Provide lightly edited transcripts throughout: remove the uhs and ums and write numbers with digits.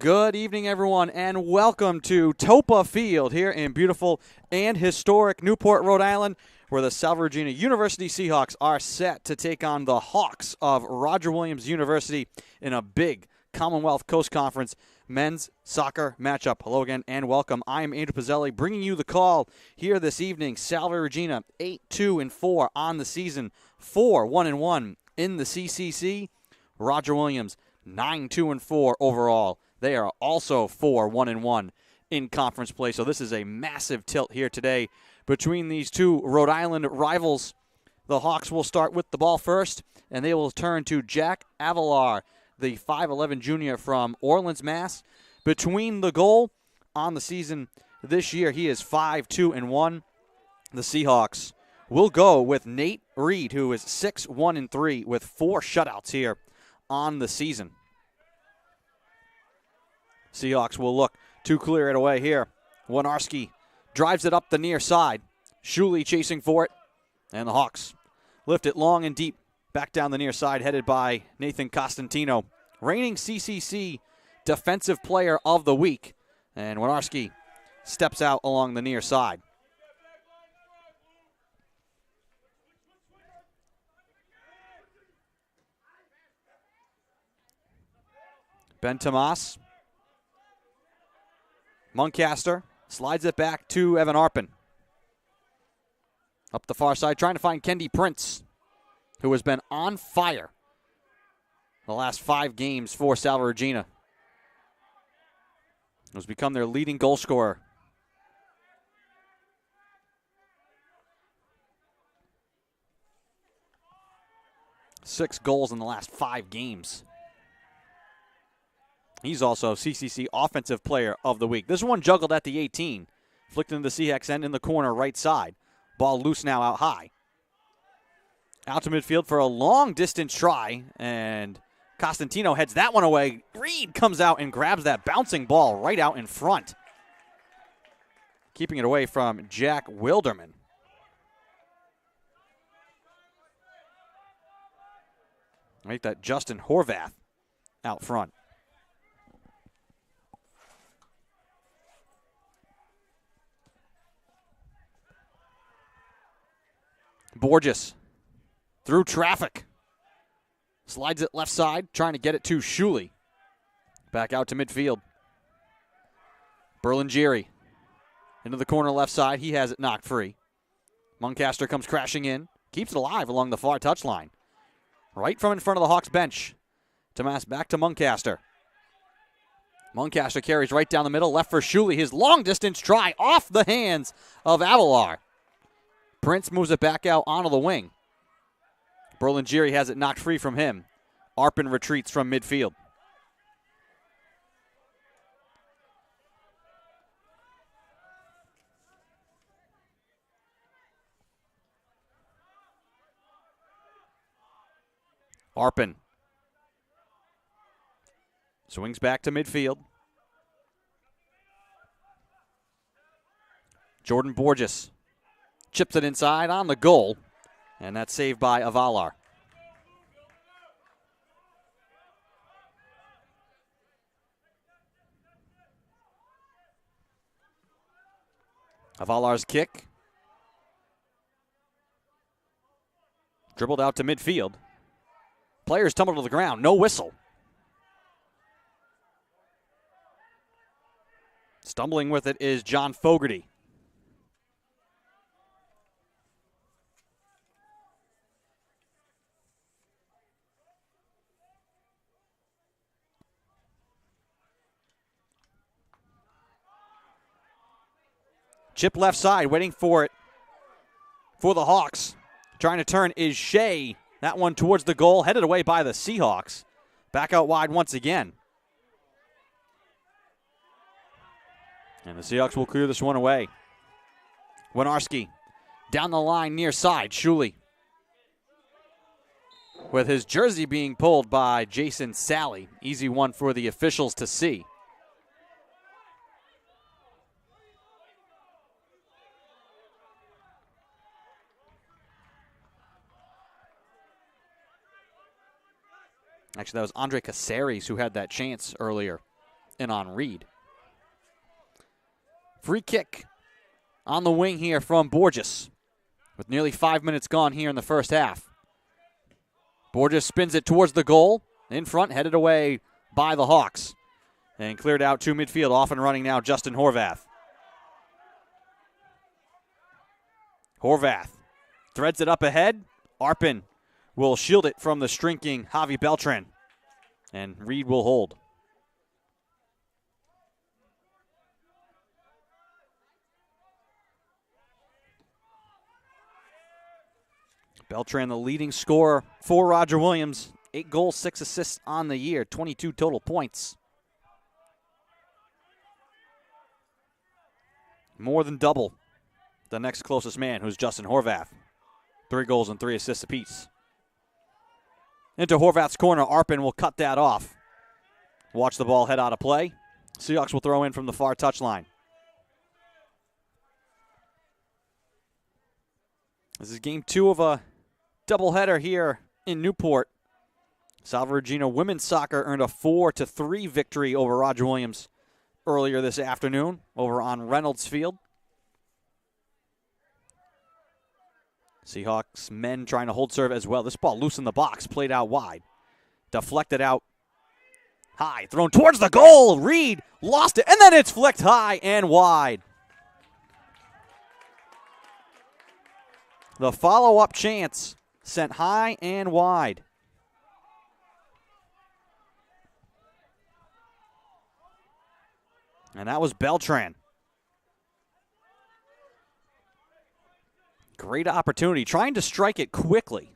Good evening, everyone, and welcome to Toppa Field here in beautiful and historic Newport, Rhode Island, where the Salve Regina University Seahawks are set to take on the Hawks of Roger Williams University in a big Commonwealth Coast Conference men's soccer matchup. Hello again and welcome. I am Andrew Pizzelli bringing you the call here this evening. Salve Regina 8-2-4 on the season, 4-1-1 in the CCC. Roger Williams 9-2-4 overall. They are also 4-1-1 in conference play. So this is a massive tilt here today between these two Rhode Island rivals. The Hawks will start with the ball first, and they will turn to Jack Avalar, the 5'11 junior from Orleans, Mass. Between the goal on the season this year, he is 5-2-1. The Seahawks will go with Nate Reed, who is 6-1-3 with 4 shutouts here on the season. Seahawks will look to clear it away here. Winarski drives it up the near side. Shuley chasing for it. And the Hawks lift it long and deep back down the near side, headed by Nathan Costantino, reigning CCC Defensive Player of the Week. And Winarski steps out along the near side. Ben Tomas. Muncaster slides it back to Evan Arpin. Up the far side, trying to find Kendi Prince, who has been on fire the last 5 games for Salve Regina. Has become their leading goal scorer. Six goals in the last 5 games. He's also CCC Offensive Player of the Week. This one juggled at the 18. Flicked into the Seahawks end in the corner right side. Ball loose now out high. Out to midfield for a long distance try. And Costantino heads that one away. Reed comes out and grabs that bouncing ball right out in front. Keeping it away from Jack Wilderman. Make that Justin Horvath out front. Borges through traffic. Slides it left side, trying to get it to Shuley. Back out to midfield. Berlingeri into the corner left side. He has it knocked free. Muncaster comes crashing in. Keeps it alive along the far touchline. Right from in front of the Hawks bench. Tomas back to Muncaster. Muncaster carries right down the middle. Left for Shuley. His long distance try off the hands of Avalar. Prince moves it back out onto the wing. Berlingeri has it knocked free from him. Arpin retreats from midfield. Arpin swings back to midfield. Jordan Borges chips it inside on the goal, and that's saved by Avalar. Avalar's kick. Dribbled out to midfield. Players tumble to the ground, no whistle. Stumbling with it is John Fogarty. Chip left side, waiting for it for the Hawks. Trying to turn is Shea. That one towards the goal, headed away by the Seahawks. Back out wide once again. And the Seahawks will clear this one away. Winarski down the line near side. Shuley with his jersey being pulled by Jason Sally. Easy one for the officials to see. Actually, that was Andre Caceres who had that chance earlier in on Reed. Free kick on the wing here from Borges with nearly 5 minutes gone here in the first half. Borges spins it towards the goal. In front, headed away by the Hawks. And cleared out to midfield, off and running now Justin Horvath. Horvath threads it up ahead. Arpin will shield it from the shrinking Javi Beltran. And Reed will hold. Beltran, the leading scorer for Roger Williams. 8 goals, 6 assists on the year, 22 total points. More than double the next closest man, who's Justin Horvath. 3 goals and 3 assists apiece. Into Horvath's corner, Arpin will cut that off. Watch the ball head out of play. Seahawks will throw in from the far touchline. This is game 2 of a doubleheader here in Newport. Salve Regina women's soccer earned a 4-3 victory over Roger Williams earlier this afternoon over on Reynolds Field. Seahawks men trying to hold serve as well. This ball loose in the box, played out wide. Deflected out high, thrown towards the goal. Reed lost it, and then it's flicked high and wide. The follow-up chance sent high and wide. And that was Beltran. Great opportunity, trying to strike it quickly.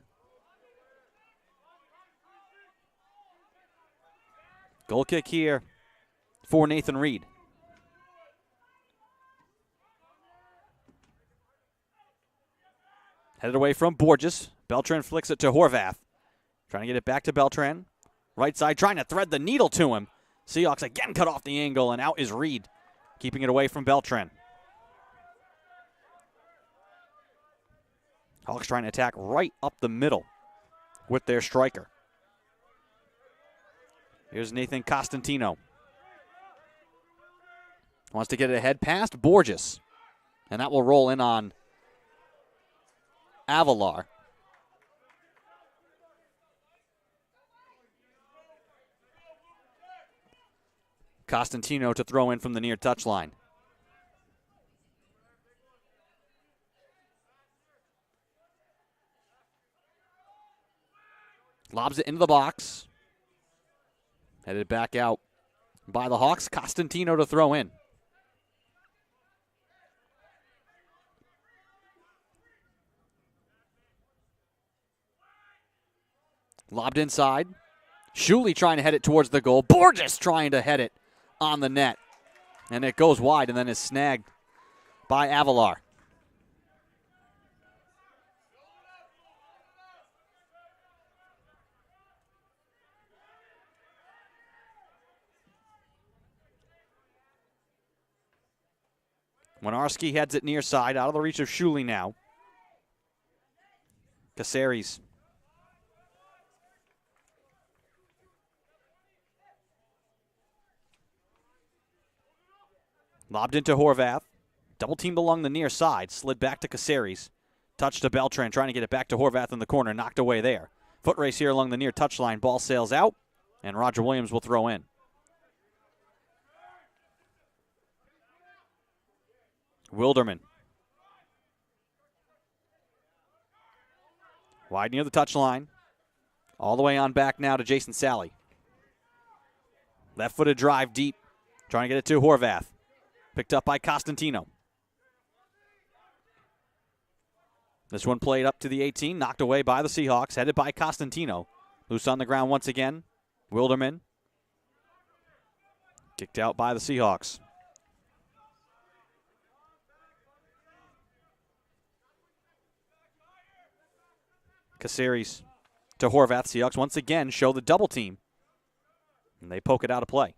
Goal kick here for Nathan Reed. Headed away from Borges. Beltran flicks it to Horvath. Trying to get it back to Beltran. Right side, trying to thread the needle to him. Seahawks again cut off the angle, and out is Reed, keeping it away from Beltran. Hawks trying to attack right up the middle with their striker. Here's Nathan Costantino. Wants to get it ahead past Borges. And that will roll in on Avalar. Costantino to throw in from the near touchline. Lobs it into the box. Headed back out by the Hawks. Costantino to throw in. Lobbed inside. Shuley trying to head it towards the goal. Borges trying to head it on the net. And it goes wide and then is snagged by Avalar. Winarski heads it near side, out of the reach of Shuley now. Caceres. Lobbed into Horvath. Double teamed along the near side. Slid back to Caceres. Touch to Beltran, trying to get it back to Horvath in the corner. Knocked away there. Foot race here along the near touchline. Ball sails out, and Roger Williams will throw in. Wilderman. Wide near the touchline. All the way on back now to Jason Sally. Left-footed drive deep. Trying to get it to Horvath. Picked up by Costantino. This one played up to the 18. Knocked away by the Seahawks. Headed by Costantino. Loose on the ground once again. Wilderman. Kicked out by the Seahawks. Caceres to Horvath. Seahawks once again show the double team. And they poke it out of play.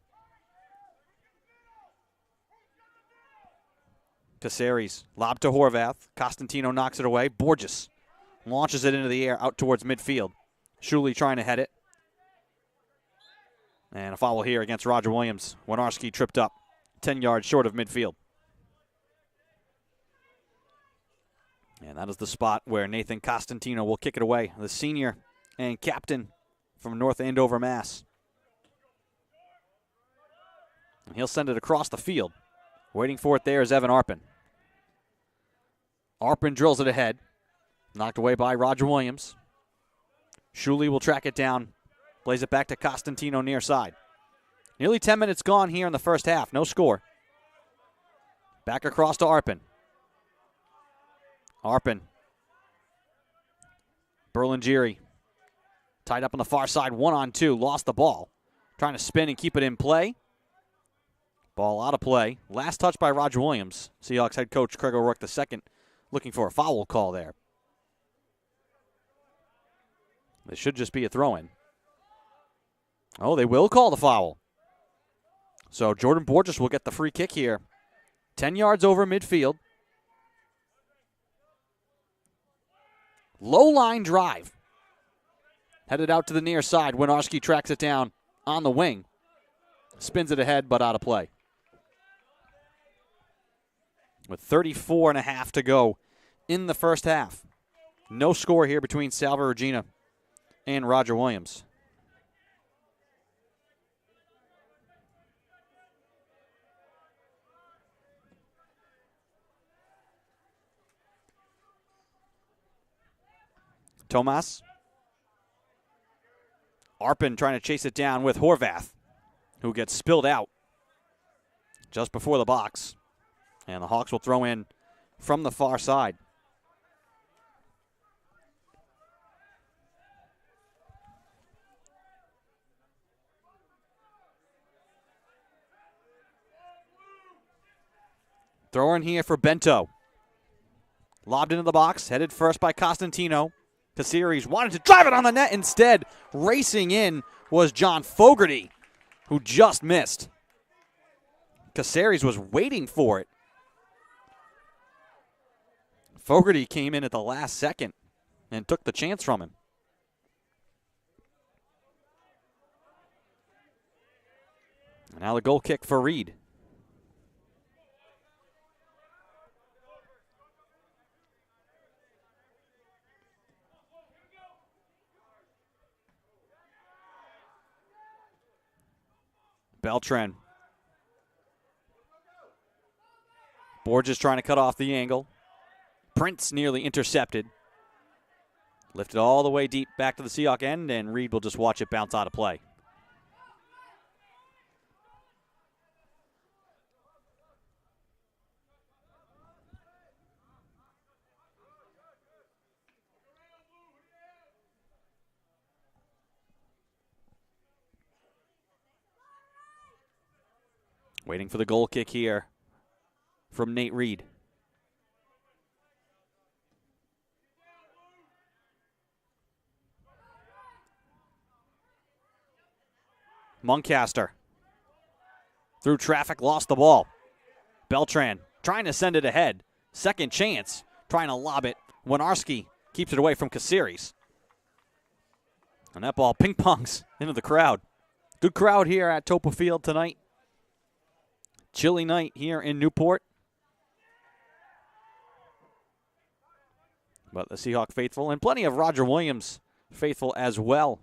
Caceres, lob to Horvath. Costantino knocks it away. Borges launches it into the air out towards midfield. Shuley trying to head it. And a foul here against Roger Williams. Winarski tripped up 10 yards short of midfield. And that is the spot where Nathan Costantino will kick it away. The senior and captain from North Andover, Mass. And he'll send it across the field. Waiting for it there is Evan Arpin. Arpin drills it ahead. Knocked away by Roger Williams. Shuley will track it down. Plays it back to Costantino near side. Nearly 10 minutes gone here in the first half. No score. Back across to Arpin. Arpin. Berlingeri. Tied up on the far side. 1-on-2. Lost the ball. Trying to spin and keep it in play. Ball out of play. Last touch by Roger Williams. Seahawks head coach Craig O'Rourke II looking for a foul call there. It should just be a throw-in. Oh, they will call the foul. So Jordan Borges will get the free kick here. 10 yards over midfield. Low line drive. Headed out to the near side. Winarski tracks it down on the wing. Spins it ahead, but out of play. With 34.5 to go in the first half. No score here between Salve Regina and Roger Williams. Tomas. Arpin trying to chase it down with Horvath, who gets spilled out just before the box. And the Hawks will throw in from the far side. Throw in here for Bento. Lobbed into the box, headed first by Costantino. Caceres wanted to drive it on the net. Instead, racing in was John Fogarty, who just missed. Caceres was waiting for it. Fogarty came in at the last second and took the chance from him. And now the goal kick for Reed. Beltran. Borges trying to cut off the angle. Prince nearly intercepted. Lifted all the way deep back to the Seahawk end, and Reed will just watch it bounce out of play. Waiting for the goal kick here from Nate Reed. Muncaster. Through traffic, lost the ball. Beltran trying to send it ahead. Second chance, trying to lob it. Winarski keeps it away from Caceres. And that ball ping-pongs into the crowd. Good crowd here at Toppa Field tonight. Chilly night here in Newport. But the Seahawk faithful, and plenty of Roger Williams faithful as well.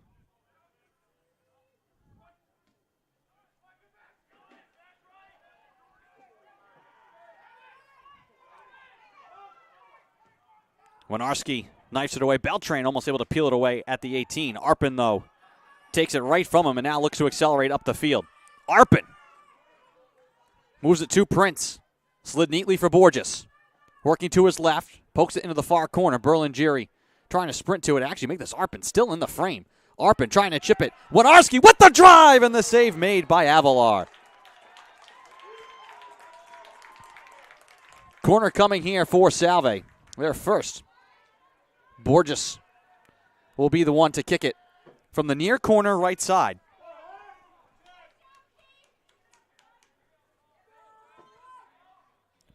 Winarski knifes it away. Beltran almost able to peel it away at the 18. Arpin, though, takes it right from him and now looks to accelerate up the field. Arpin moves it to Prince. Slid neatly for Borges. Working to his left. Pokes it into the far corner. Berlingeri trying to sprint to it. Actually make this Arpin still in the frame. Arpin trying to chip it. Winarski with the drive and the save made by Avalar. Corner coming here for Salve. They're first. Borges will be the one to kick it from the near corner right side.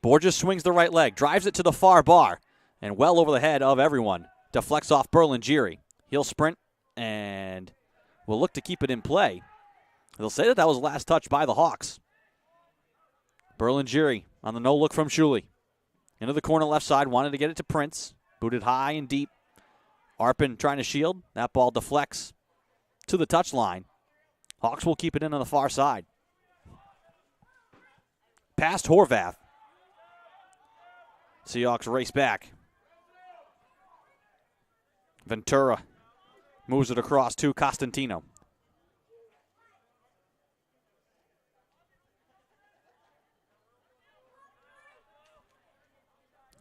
Borges swings the right leg, drives it to the far bar, and well over the head of everyone. Deflects off Berlingeri. He'll sprint and will look to keep it in play. They'll say that that was last touch by the Hawks. Berlingeri on the no-look from Shuley. Into the corner left side, wanted to get it to Prince. Booted high and deep. Arpin trying to shield. That ball deflects to the touchline. Hawks will keep it in on the far side. Past Horvath. Seahawks race back. Ventura moves it across to Costantino.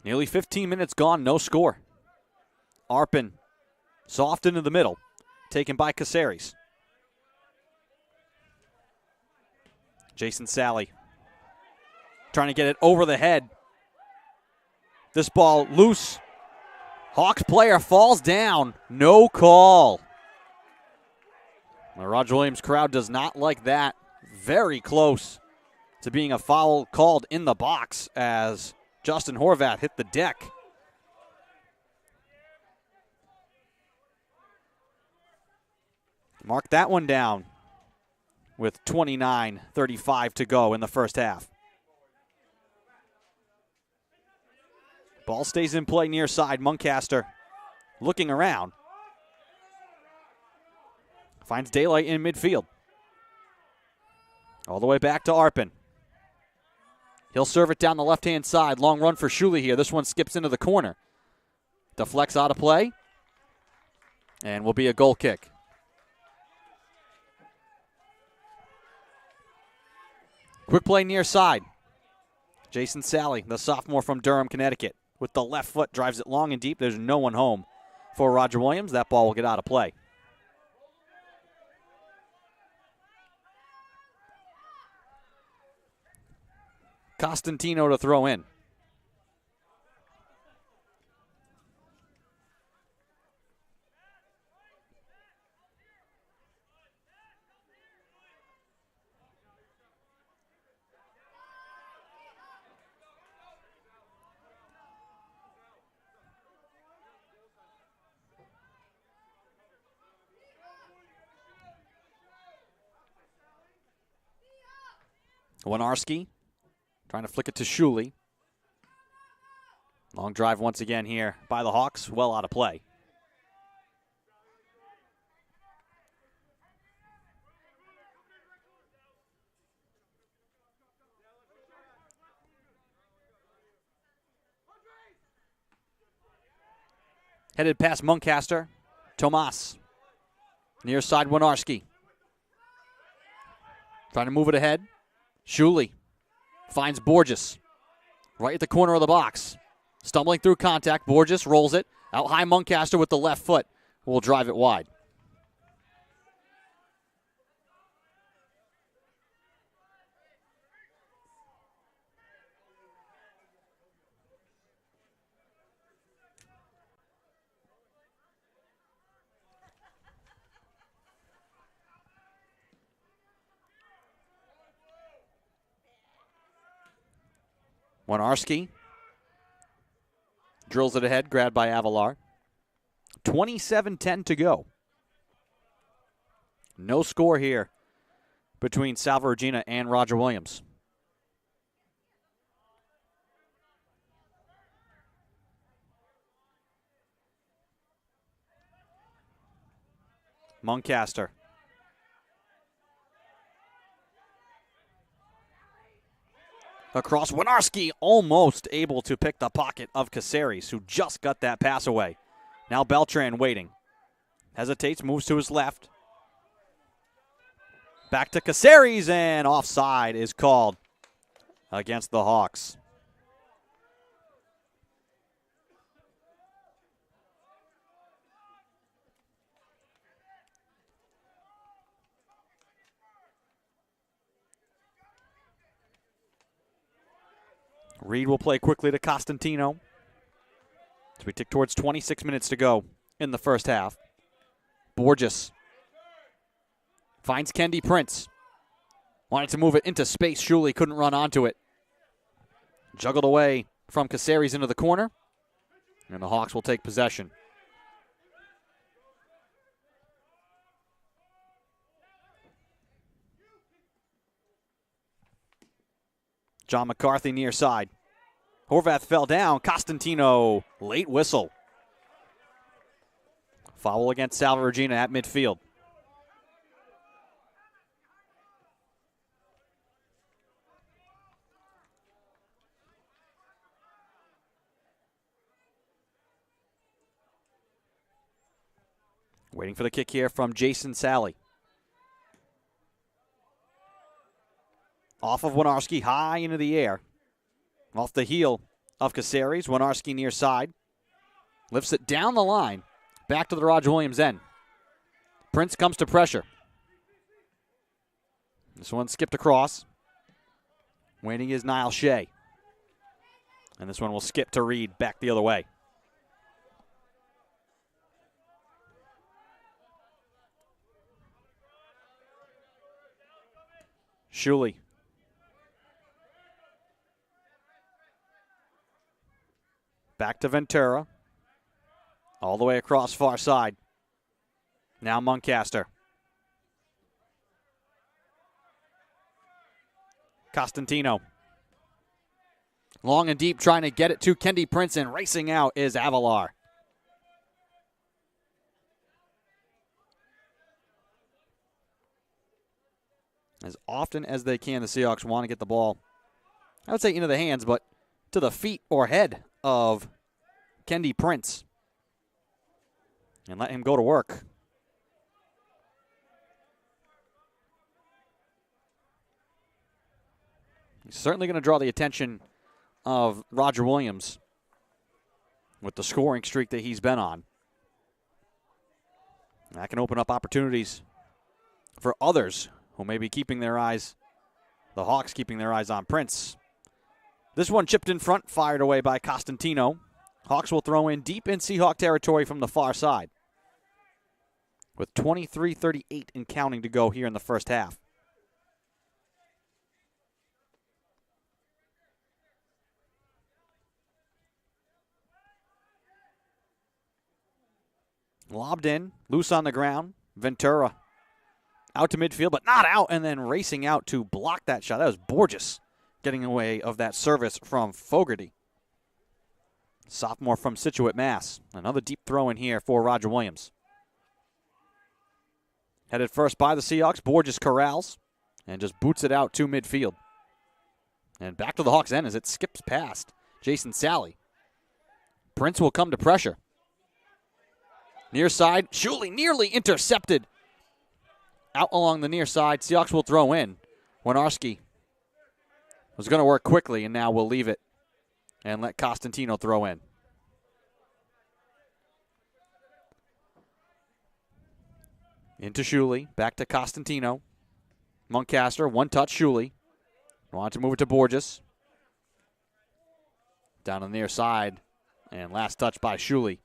Nearly 15 minutes gone, no score. Arpin soft into the middle, taken by Caceres. Jason Sally trying to get it over the head. This ball loose. Hawks player falls down. No call. The Roger Williams crowd does not like that. Very close to being a foul called in the box as Justin Horvath hit the deck. Mark that one down with 29:35 to go in the first half. Ball stays in play near side. Muncaster looking around. Finds daylight in midfield. All the way back to Arpin. He'll serve it down the left-hand side. Long run for Shuley here. This one skips into the corner. Deflects out of play. And will be a goal kick. Quick play near side. Jason Sally, the sophomore from Durham, Connecticut, with the left foot, drives it long and deep. There's no one home for Roger Williams. That ball will get out of play. Costantino to throw in. Winarski trying to flick it to Shuley. Long drive once again here by the Hawks. Well out of play. Headed past Muncaster. Tomas. Near side Winarski. Trying to move it ahead. Shuley finds Borges right at the corner of the box. Stumbling through contact. Borges rolls it. Out high Muncaster with the left foot. Will drive it wide. Winarski drills it ahead, grabbed by Avalar. 27-10 to go. No score here between Salve Regina and Roger Williams. Muncaster. Across Winarski, almost able to pick the pocket of Caceres, who just got that pass away. Now Beltran waiting. Hesitates, moves to his left. Back to Caceres, and offside is called against the Hawks. Reed will play quickly to Costantino as we tick towards 26 minutes to go in the first half. Borges finds Kendi Prince. Wanted to move it into space. Shuley couldn't run onto it. Juggled away from Caceres into the corner, and the Hawks will take possession. John McCarthy near side. Horvath fell down. Costantino, late whistle. Foul against Salve Regina at midfield. Waiting for the kick here from Jason Sally. Off of Winarski, high into the air. Off the heel of Caceres. Winarski near side. Lifts it down the line. Back to the Roger Williams end. Prince comes to pressure. This one skipped across. Waiting is Niall Shea. And this one will skip to Reed back the other way. Shuley. Back to Ventura. All the way across far side. Now Muncaster. Costantino. Long and deep trying to get it to Kendi Prince, and racing out is Avalar. As often as they can, the Seahawks want to get the ball, I would say into the hands, but to the feet or head of Kendi Prince. and let him go to work. He's certainly going to draw the attention of Roger Williams with the scoring streak that he's been on. That can open up opportunities for others who may be keeping their eyes, the Hawks keeping their eyes on Prince. This one chipped in front, fired away by Costantino. Hawks will throw in deep in Seahawk territory from the far side, with 23:38 and counting to go here in the first half. Lobbed in, loose on the ground. Ventura out to midfield, but not out, and then racing out to block that shot. That was Borges getting away of that service from Fogarty. Sophomore from Scituate, Mass. Another deep throw in here for Roger Williams. Headed first by the Seahawks. Borges corrals and just boots it out to midfield. And back to the Hawks' end as it skips past Jason Sally. Prince will come to pressure. Near side, Shuley nearly intercepted. Out along the near side, Seahawks will throw in. Winarski was going to work quickly, and now we'll leave it and let Costantino throw in. Into Shuley, back to Costantino. Muncaster, one touch, Shuley. Want to move it to Borges. Down on the near side, and last touch by Shuley.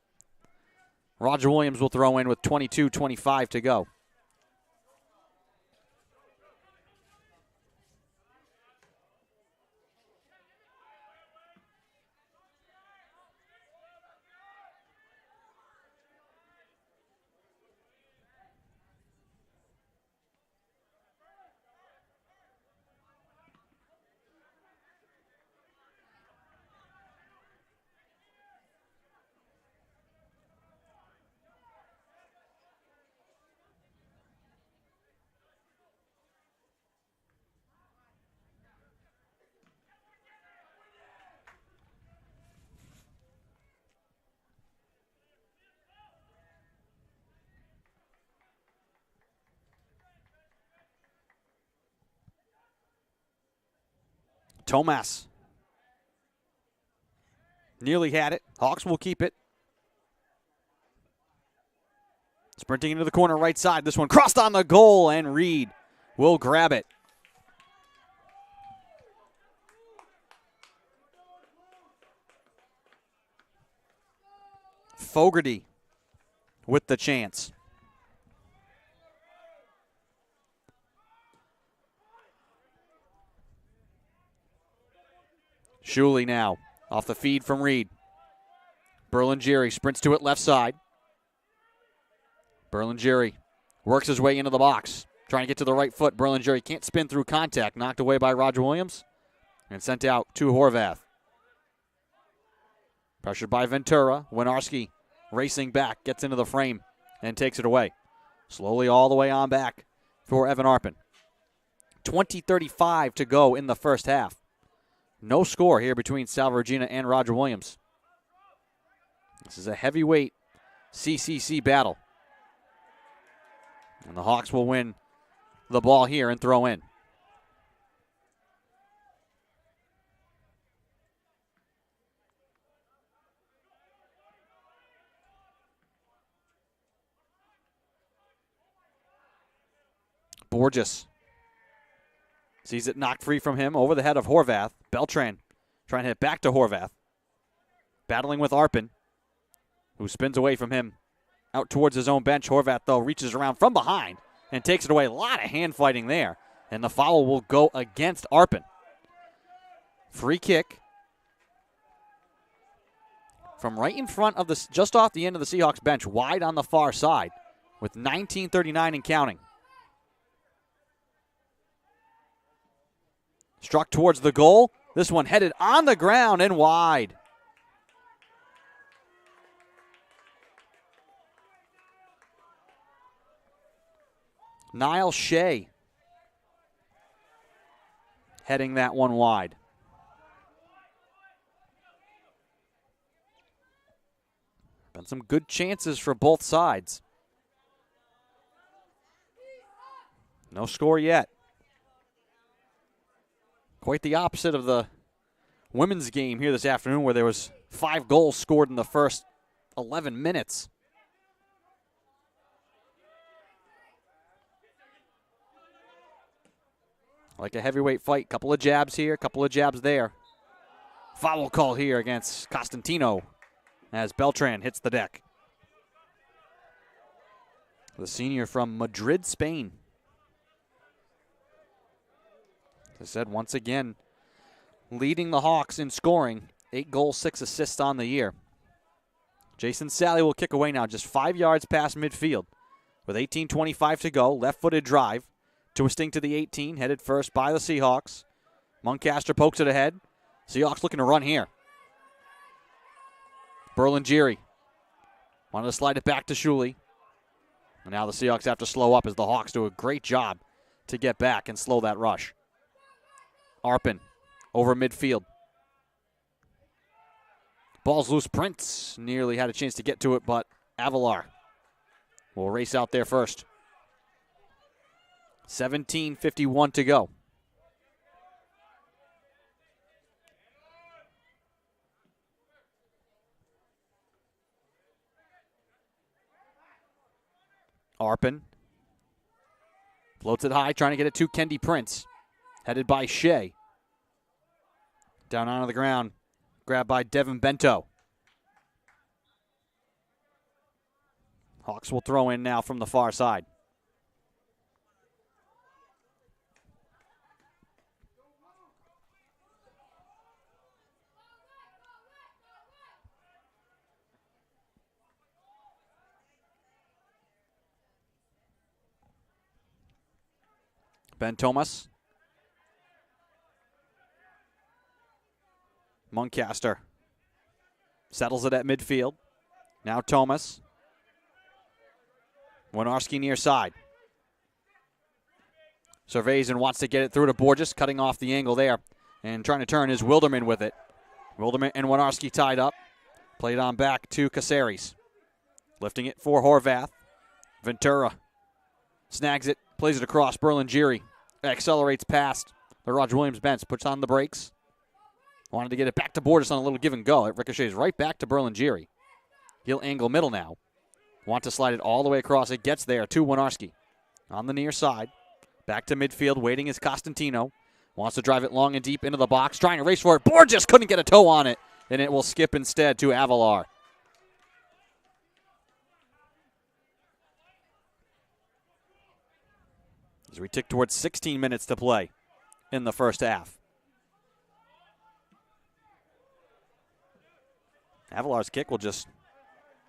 Roger Williams will throw in with 22:25 to go. Tomas nearly had it. Hawks will keep it. Sprinting into the corner right side. This one crossed on the goal, and Reed will grab it. Fogarty with the chance. Shuley now off the feed from Reed. Berlingeri sprints to it left side. Berlingeri works his way into the box, trying to get to the right foot. Berlingeri can't spin through contact, knocked away by Roger Williams and sent out to Horvath. Pressured by Ventura. Winarski racing back, gets into the frame and takes it away. Slowly all the way on back for Evan Arpin. 20:35 to go in the first half. No score here between Salve Regina and Roger Williams. This is a heavyweight CCC battle. And the Hawks will win the ball here and throw in. Borges sees it knocked free from him over the head of Horvath. Beltran trying to hit back to Horvath. Battling with Arpin, who spins away from him out towards his own bench. Horvath, though, reaches around from behind and takes it away. A lot of hand fighting there, and the foul will go against Arpin. Free kick from right in front of the, just off the end of the Seahawks bench, wide on the far side, with 19:39 and counting. Struck towards the goal. This one headed on the ground and wide. Niall Shea heading that one wide. Been some good chances for both sides. No score yet. Quite the opposite of the women's game here this afternoon, where there was 5 goals scored in the first 11 minutes. Like a heavyweight fight. Couple of jabs here, couple of jabs there. Foul call here against Costantino as Beltran hits the deck. The senior from Madrid, Spain. As I said, once again, leading the Hawks in scoring. 8 goals, 6 assists on the year. Jason Sally will kick away now, just 5 yards past midfield. With 18:25 to go, left-footed drive. Twisting to the 18, headed first by the Seahawks. Muncaster pokes it ahead. Seahawks looking to run here. Berlingeri wanted to slide it back to Shuley. And now the Seahawks have to slow up as the Hawks do a great job to get back and slow that rush. Arpin over midfield. Ball's loose. Prince nearly had a chance to get to it, but Avalar will race out there first. 17:51 to go. Arpin floats it high, trying to get it to Kendi Prince. Headed by Shea. Down onto the ground. Grabbed by Devin Bento. Hawks will throw in now from the far side. Ben Thomas. Muncaster settles it at midfield. Now Thomas. Winarski near side. Surveys and wants to get it through to Borges, cutting off the angle there. And trying to turn is Wilderman with it. Wilderman and Winarski tied up. Played on back to Caceres. Lifting it for Horvath. Ventura snags it, plays it across. Berlingeri accelerates past the Roger Williams bench, puts on the brakes. Wanted to get it back to Borges on a little give and go. It ricochets right back to Berlingeri. He'll angle middle now. Want to slide it all the way across. It gets there to Winarski. On the near side. Back to midfield. Waiting is Costantino. Wants to drive it long and deep into the box. Trying to race for it. Borges couldn't get a toe on it. And it will skip instead to Avalar. As we tick towards 16 minutes to play in the first half. Avalar's kick will just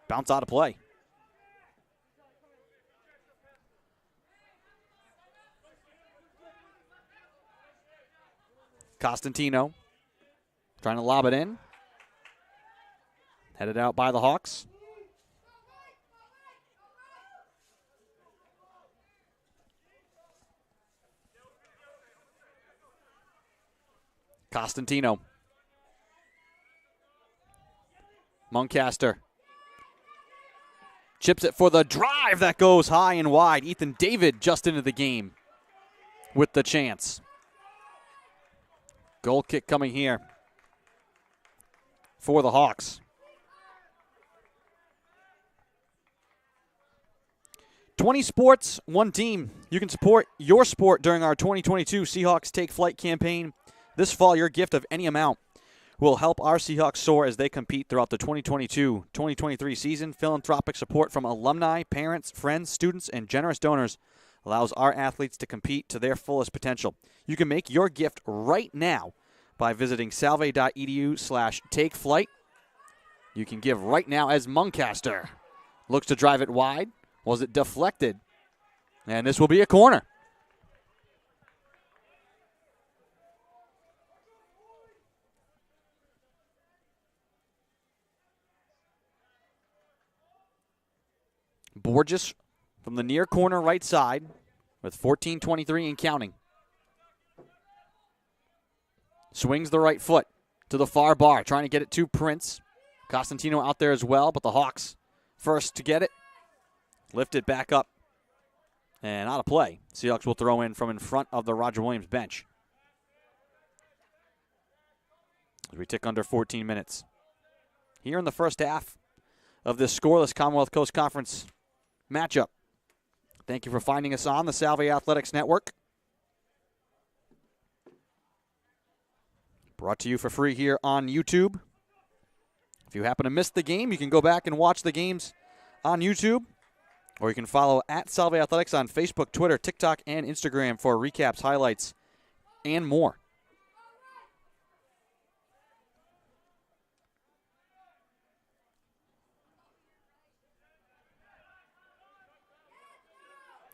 bounce out of play. Costantino trying to lob it in. Headed out by the Hawks. Costantino. Muncaster chips it for the drive that goes high and wide. Ethan David just into the game with the chance. Goal kick coming here for the Hawks. 20 sports, one team. You can support your sport during our 2022 Seahawks Take Flight campaign. This fall, your gift of any amount will help our Seahawks soar as they compete throughout the 2022-2023 season. Philanthropic support from alumni, parents, friends, students, and generous donors allows our athletes to compete to their fullest potential. You can make your gift right now by visiting salve.edu/takeflight. You can give right now as Muncaster looks to drive it wide. Was it deflected? And this will be a corner. Borges from the near corner right side with 14:23 and counting. Swings the right foot to the far bar, trying to get it to Prince. Costantino out there as well, but the Hawks first to get it. Lift it back up. And out of play. Seahawks will throw in from in front of the Roger Williams bench. As we tick under 14 minutes. Here in the first half of this scoreless Commonwealth Coast Conference matchup. Thank you for finding us on the Salve Athletics Network. Brought to you for free here on YouTube. If you happen to miss the game, you can go back and watch the games on YouTube. Or you can follow at Salve Athletics on Facebook, Twitter, TikTok, and Instagram for recaps, highlights, and more.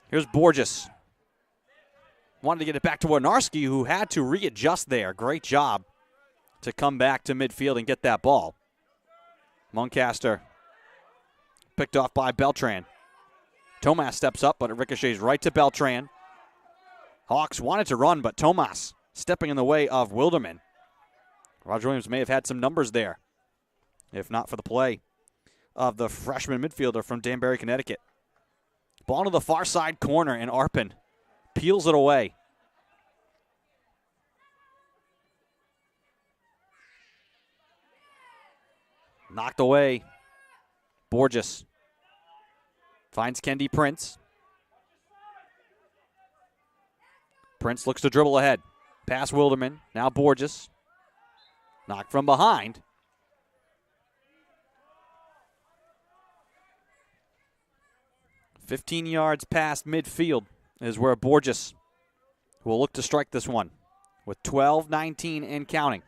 Here's Borges. Wanted to get it back to Winarski, who had to readjust there. Great job to come back to midfield and get that ball. Muncaster picked off by Beltran. Tomas steps up, but it ricochets right to Beltran. Hawks wanted to run, but Tomas stepping in the way of Wilderman. Roger Williams may have had some numbers there, if not for the play of the freshman midfielder from Danbury, Connecticut. Ball to the far side corner, and Arpin peels it away. Knocked away. Borges finds Kendi Prince. Prince looks to dribble ahead. Pass Wilderman. Now Borges. Knocked from behind. "15 yards past midfield is where Borges will look to strike this one with 12-19 and counting.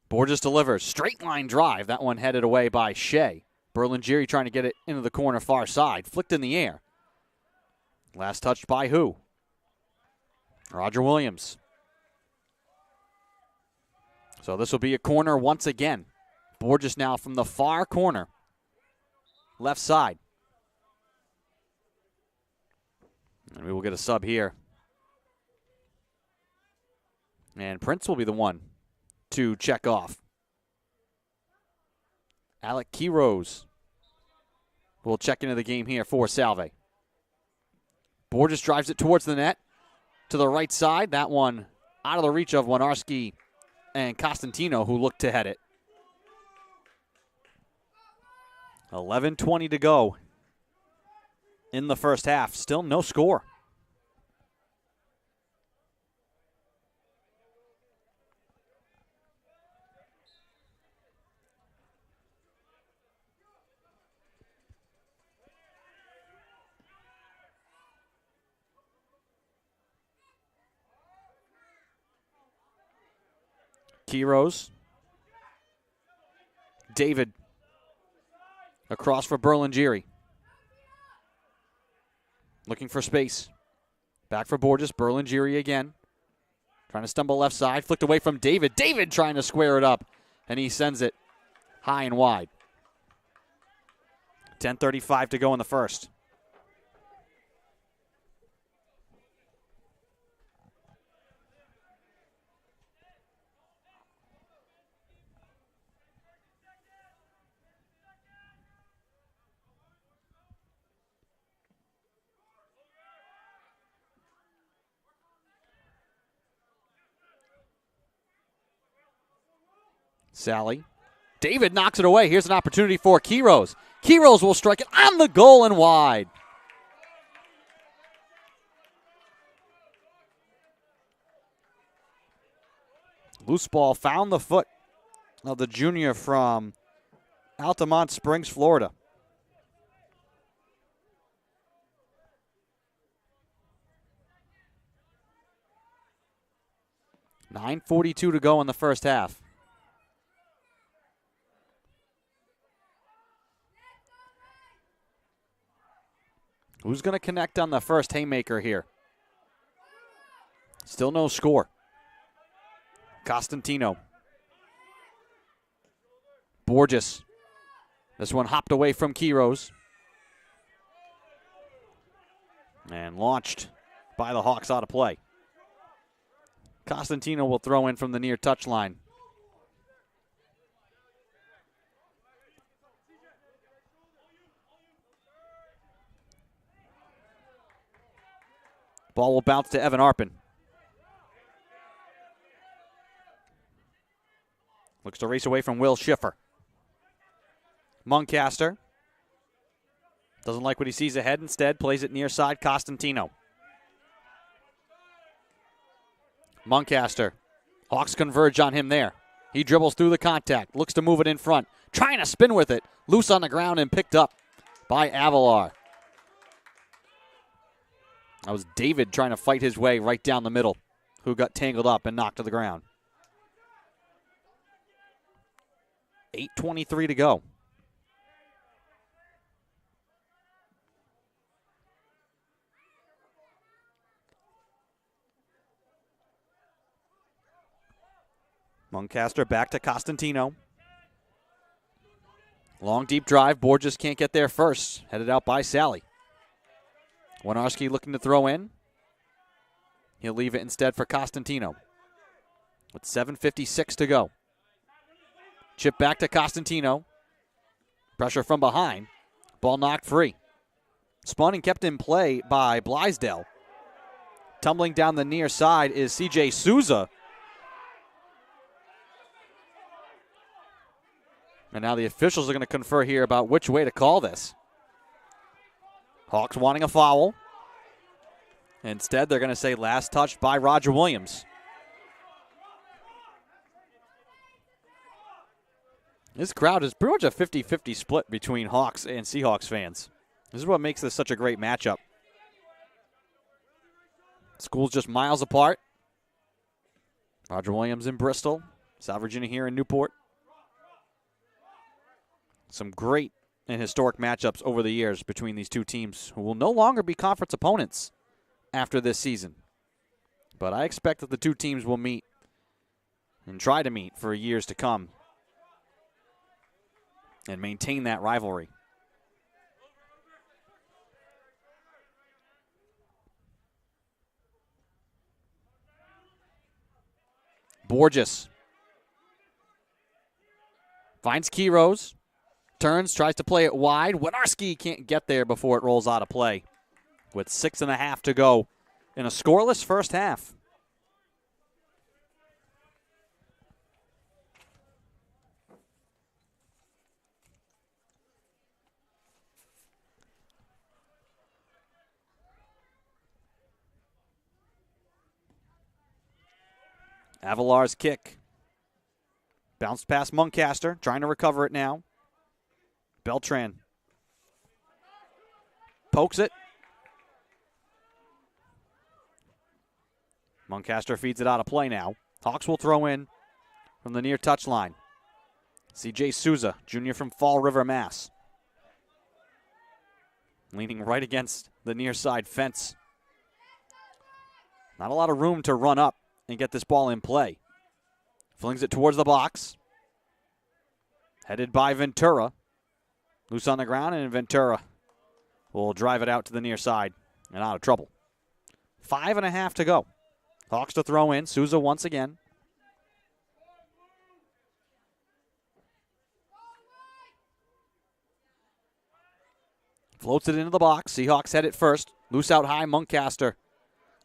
Borges delivers. Straight line drive. That one headed away by Shea. Berlingeri trying to get it into the corner far side. Flicked in the air. Last touched by who? Roger Williams. So this will be a corner once again. Borges now from the far corner. Left side. And we will get a sub here. And Prince will be the one to check off. Alec Quiroz will check into the game here for Salve. Borges drives it towards the net to the right side. That one out of the reach of Winarski and Costantino, who looked to head it. 11:20 to go in the first half. Still no score. Quiroz. David across for Berlingeri. Looking for space. Back for Borges. Berlingeri again. Trying to stumble left side. Flicked away from David. David trying to square it up. And he sends it high and wide. 10:35 to go in the first. Sally. David knocks it away. Here's an opportunity for Quiroz. Quiroz will strike it on the goal and wide. Loose ball found the foot of the junior from Altamont Springs, Florida. $9:42 to go in the first half. Who's going to connect on the first haymaker here? Still no score. Costantino. Borges. This one hopped away from Quiroz. And launched by the Hawks out of play. Costantino will throw in from the near touchline. Ball will bounce to Evan Arpin. Looks to race away from Will Schiffer. Muncaster doesn't like what he sees ahead. Instead, plays it near side. Costantino. Muncaster. Hawks converge on him there. He dribbles through the contact. Looks to move it in front. Trying to spin with it. Loose on the ground and picked up by Avalar. That was David trying to fight his way right down the middle, who got tangled up and knocked to the ground. 8:23 to go. Muncaster back to Costantino. Long, deep drive. Borges can't get there first. Headed out by Sally. Winarski looking to throw in. He'll leave it instead for Costantino. With 7:56 to go. Chip back to Costantino. Pressure from behind. Ball knocked free. Spun and kept in play by Blaisdell. Tumbling down the near side is C.J. Souza. And now the officials are going to confer here about which way to call this. Hawks wanting a foul. Instead, they're going to say last touched by Roger Williams. This crowd is pretty much a 50-50 split between Hawks and Seahawks fans. This is what makes this such a great matchup. Schools just miles apart. Roger Williams in Bristol. Salve Regina here in Newport. Some great and historic matchups over the years between these two teams who will no longer be conference opponents after this season. But I expect that the two teams will meet and try to meet for years to come and maintain that rivalry. Borges finds Quiros. Turns, tries to play it wide. Winarski can't get there before it rolls out of play. With 6.5 to go in a scoreless first half. Avalar's kick. Bounced past Muncaster, trying to recover it now. Beltran pokes it. Muncaster feeds it out of play now. Hawks will throw in from the near touchline. C.J. Souza, junior from Fall River, Mass. Leaning right against the near side fence. Not a lot of room to run up and get this ball in play. Flings it towards the box. Headed by Ventura. Loose on the ground, and Ventura will drive it out to the near side and out of trouble. 5.5 to go. Hawks to throw in. Souza once again. Floats it into the box. Seahawks head it first. Loose out high. Muncaster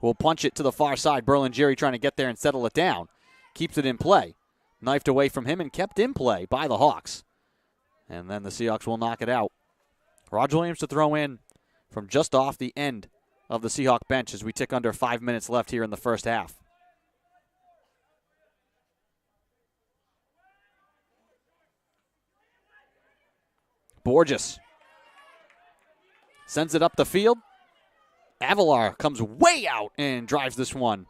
will punch it to the far side. Berlingeri trying to get there and settle it down. Keeps it in play. Knifed away from him and kept in play by the Hawks. And then the Seahawks will knock it out. Roger Williams to throw in from just off the end of the Seahawk bench as we tick under 5 minutes left here in the first half. Borges sends it up the field. Avalar comes way out and drives this one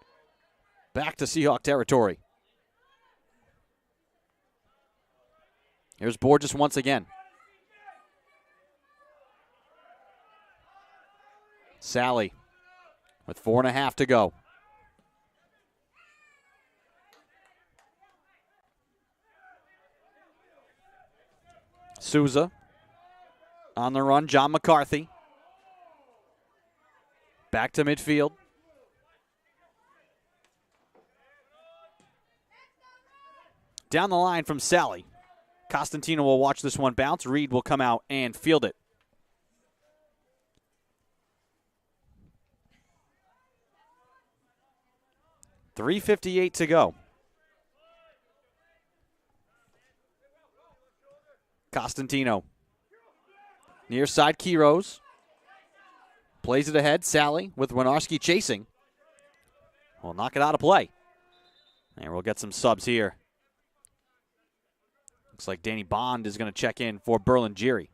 back to Seahawk territory. Here's Borges once again. Sally with 4.5 to go. Souza on the run. John McCarthy. Back to midfield. Down the line from Sally. Costantino will watch this one bounce. Reed will come out and field it. .358 to go. Costantino. Near side, Quiros. Plays it ahead. Sally with Winarski chasing. Will knock it out of play. And we'll get some subs here. Looks like Danny Bond is going to check in for Berlingeri.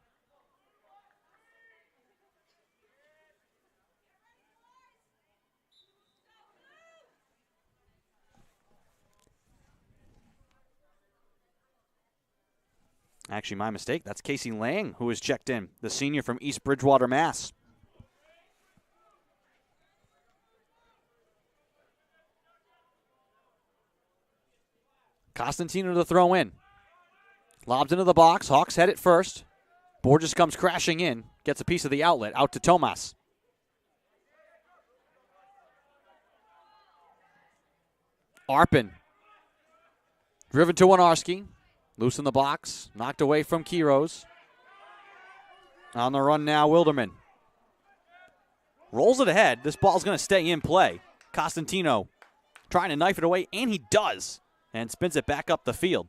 Actually, my mistake. That's Casey Lang who is checked in, the senior from East Bridgewater, Mass. Costantino to throw in. Lobs into the box. Hawks head it first. Borges comes crashing in. Gets a piece of the outlet. Out to Tomas. Arpin. Driven to Winarski. Loose in the box. Knocked away from Quiros. On the run now, Wilderman. Rolls it ahead. This ball's going to stay in play. Costantino trying to knife it away, and he does. And spins it back up the field.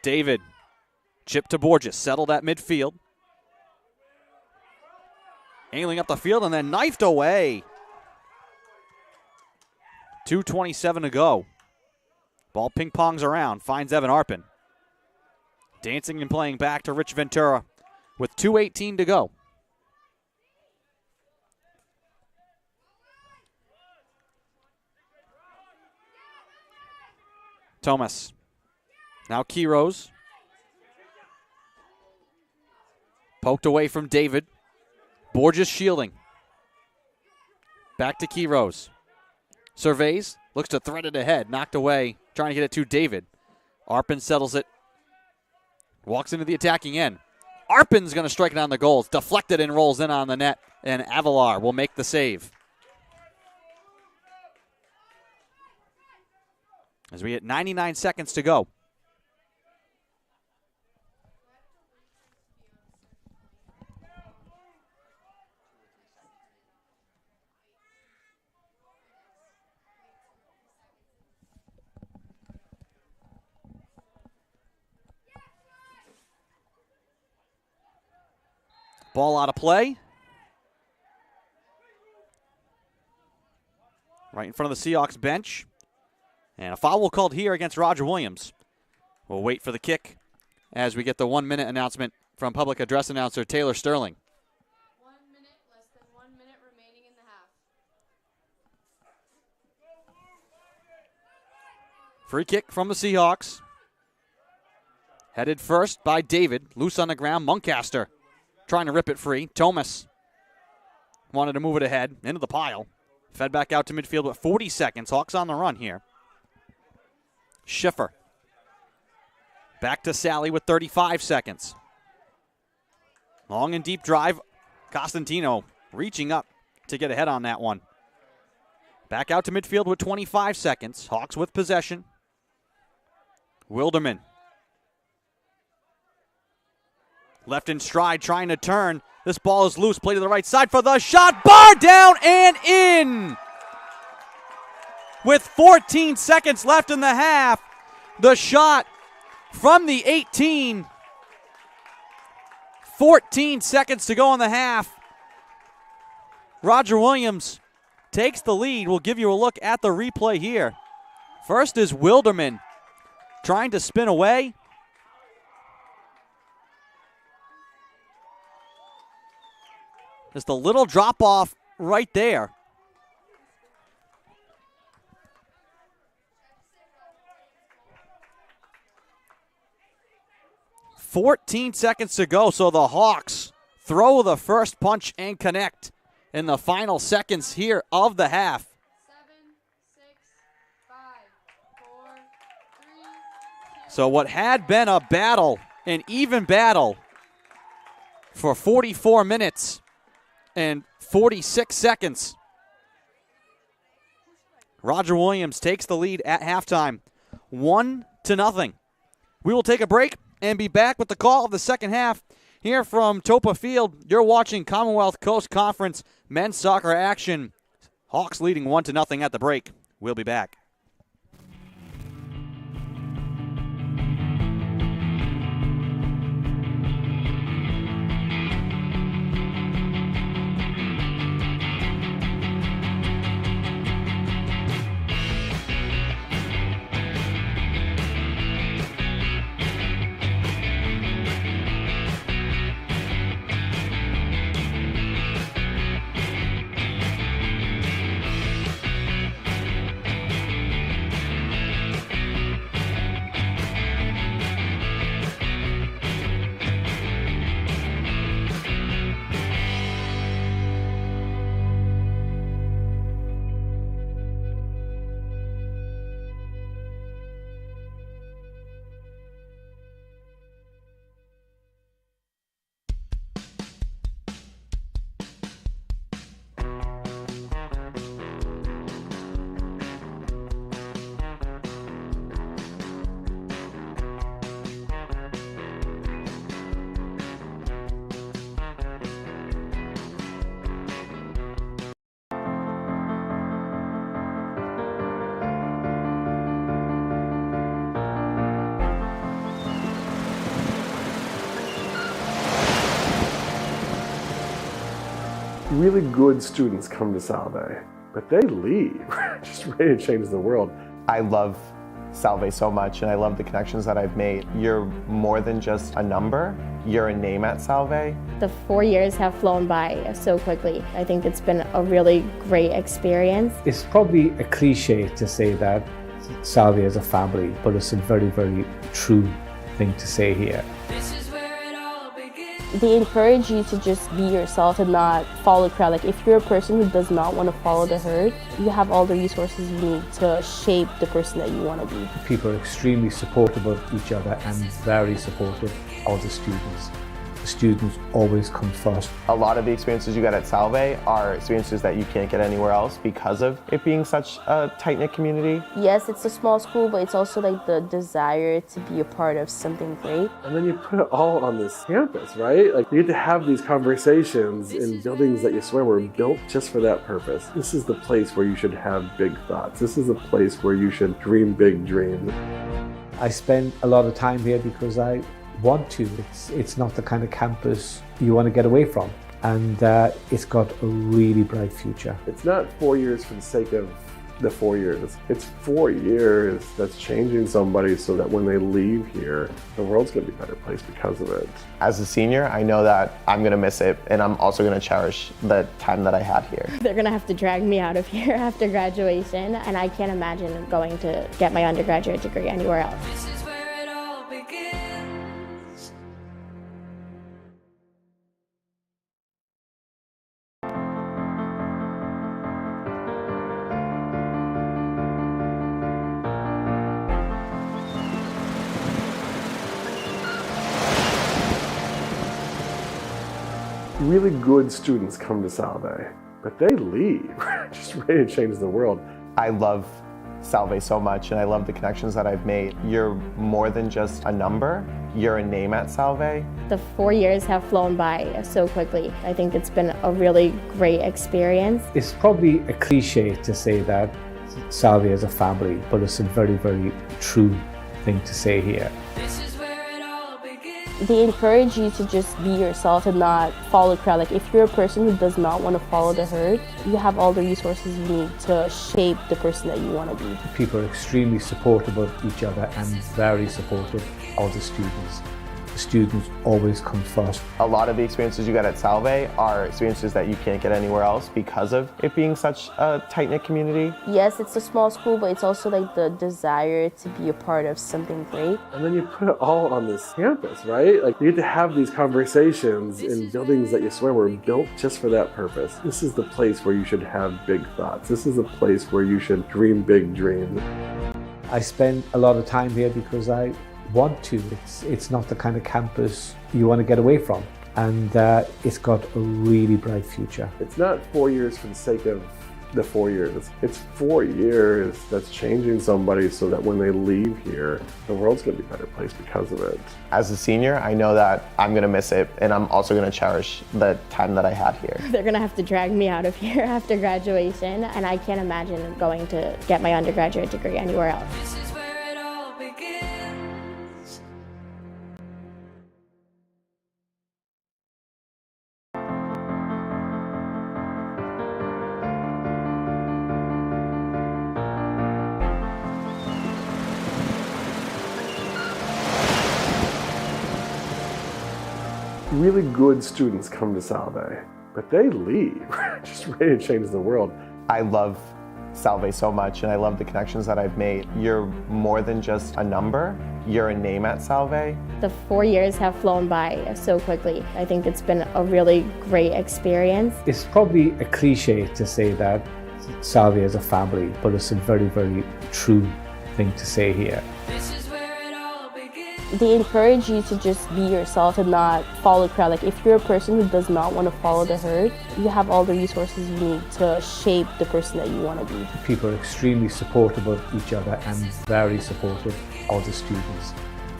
David. Chip to Borges. Settled at midfield. Angling up the field and then knifed away. 2:27 to go. Ball ping-pongs around. Finds Evan Arpin. Dancing and playing back to Rich Ventura with 2:18 to go. Thomas. Now Quiros. Poked away from David. Borges shielding. Back to Quiros. Surveys. Looks to thread it ahead. Knocked away. Trying to get it to David. Arpin settles it. Walks into the attacking end. Arpin's going to strike it on the goal. It's deflected and rolls in on the net. And Avalar will make the save. As we hit 99 seconds to go. Ball out of play. Right in front of the Seahawks bench. And a foul called here against Roger Williams. We'll wait for the kick as we get the 1-minute announcement from public address announcer Taylor Sterling. 1 minute, less than 1 minute remaining in the half. Free kick from the Seahawks. Headed first by David. Loose on the ground. Muncaster trying to rip it free. Thomas wanted to move it ahead into the pile. Fed back out to midfield with 40 seconds. Hawks on the run here. Schiffer. Back to Sally with 35 seconds. Long and deep drive. Costantino reaching up to get ahead on that one. Back out to midfield with 25 seconds. Hawks with possession. Wilderman. Left in stride, trying to turn. This ball is loose. Play to the right side for the shot. Bar down and in. With 14 seconds left in the half, the shot from the 18. 14 seconds to go in the half. Roger Williams takes the lead. We'll give you a look at the replay here. First is Wilderman trying to spin away. Just a little drop off right there. .14 seconds to go, so the Hawks throw the first punch and connect in the final seconds here of the half. 7, 6, 5, 4, 3, 2. So what had been a battle, an even battle, for 44 minutes and 46 seconds Roger Williams takes the lead at halftime, 1-0. We will take a break and be back with the call of the second half here from Toppa Field. You're watching Commonwealth Coast Conference men's soccer action. Hawks leading 1-0 at the break. We'll be back. Really good students come to Salve, but they leave, just ready to change the world. I love Salve so much, and I love the connections that I've made. You're more than just a number, you're a name at Salve. The 4 years have flown by so quickly. I think it's been a really great experience. It's probably a cliche to say that Salve is a family, but it's a very, very true thing to say here. They encourage you to just be yourself and not follow the crowd. Like, if you're a person who does not want to follow the herd, you have all the resources you need to shape the person that you want to be. People are extremely supportive of each other and very supportive of the students. The students always come first. A lot of the experiences you get at Salve are experiences that you can't get anywhere else because of it being such a tight-knit community. Yes, it's a small school, but it's also like the desire to be a part of something great. And then you put it all on this campus, right? Like, you get to have these conversations in buildings that you swear were built just for that purpose. This is the place where you should have big thoughts. This is the place where you should dream big dreams. I spend a lot of time here because I want to. It's not the kind of campus you want to get away from, and it's got a really bright future. It's not 4 years for the sake of the 4 years. It's 4 years that's changing somebody so that when they leave here, the world's going to be a better place because of it. As a senior, I know that I'm going to miss it, and I'm also going to cherish the time that I had here. They're going to have to drag me out of here after graduation, and I can't imagine going to get my undergraduate degree anywhere else. Really good students come to Salve, but they leave, just ready to change the world. I love Salve so much, and I love the connections that I've made. You're more than just a number, you're a name at Salve. The 4 years have flown by so quickly. I think it's been a really great experience. It's probably a cliche to say that Salve is a family, but it's a very, very true thing to say here. They encourage you to just be yourself and not follow the crowd. Like, if you're a person who does not want to follow the herd, you have all the resources you need to shape the person that you want to be. People are extremely supportive of each other and very supportive of the students. The students always come first. A lot of the experiences you get at Salve are experiences that you can't get anywhere else because of it being such a tight-knit community. Yes, it's a small school, but it's also like the desire to be a part of something great. And then you put it all on this campus, right? Like, you get to have these conversations in buildings that you swear were built just for that purpose. This is the place where you should have big thoughts. This is the place where you should dream big dreams. I spend a lot of time here because I want to. It's not the kind of campus you want to get away from, and it's got a really bright future. It's not 4 years for the sake of the 4 years. It's 4 years that's changing somebody so that when they leave here, the world's going to be a better place because of it. As a senior, I know that I'm going to miss it, and I'm also going to cherish the time that I had here. They're gonna have to drag me out of here after graduation, and I can't imagine going to get my undergraduate degree anywhere else. This is where it all begins. Really good students come to Salve, but they leave just ready to change the world. I love Salve so much, and I love the connections that I've made. You're more than just a number, you're a name at Salve. The 4 years have flown by so quickly. I think it's been a really great experience. It's probably a cliche to say that Salve is a family, but it's a very, very true thing to say here. This is where it all begins. They encourage you to just be yourself and not follow the crowd. Like if you're a person who does not want to follow the herd, you have all the resources you need to shape the person that you want to be. People are extremely supportive of each other and very supportive of the students.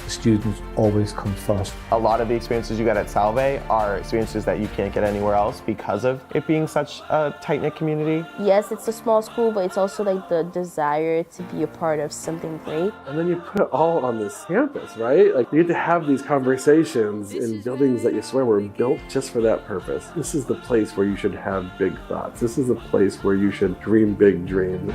The students always come first. A lot of the experiences you get at Salve are experiences that you can't get anywhere else because of it being such a tight-knit community. Yes, it's a small school, but it's also like the desire to be a part of something great. And then you put it all on this campus, right? Like you get to have these conversations in buildings that you swear were built just for that purpose. This is the place where you should have big thoughts. This is the place where you should dream big dreams.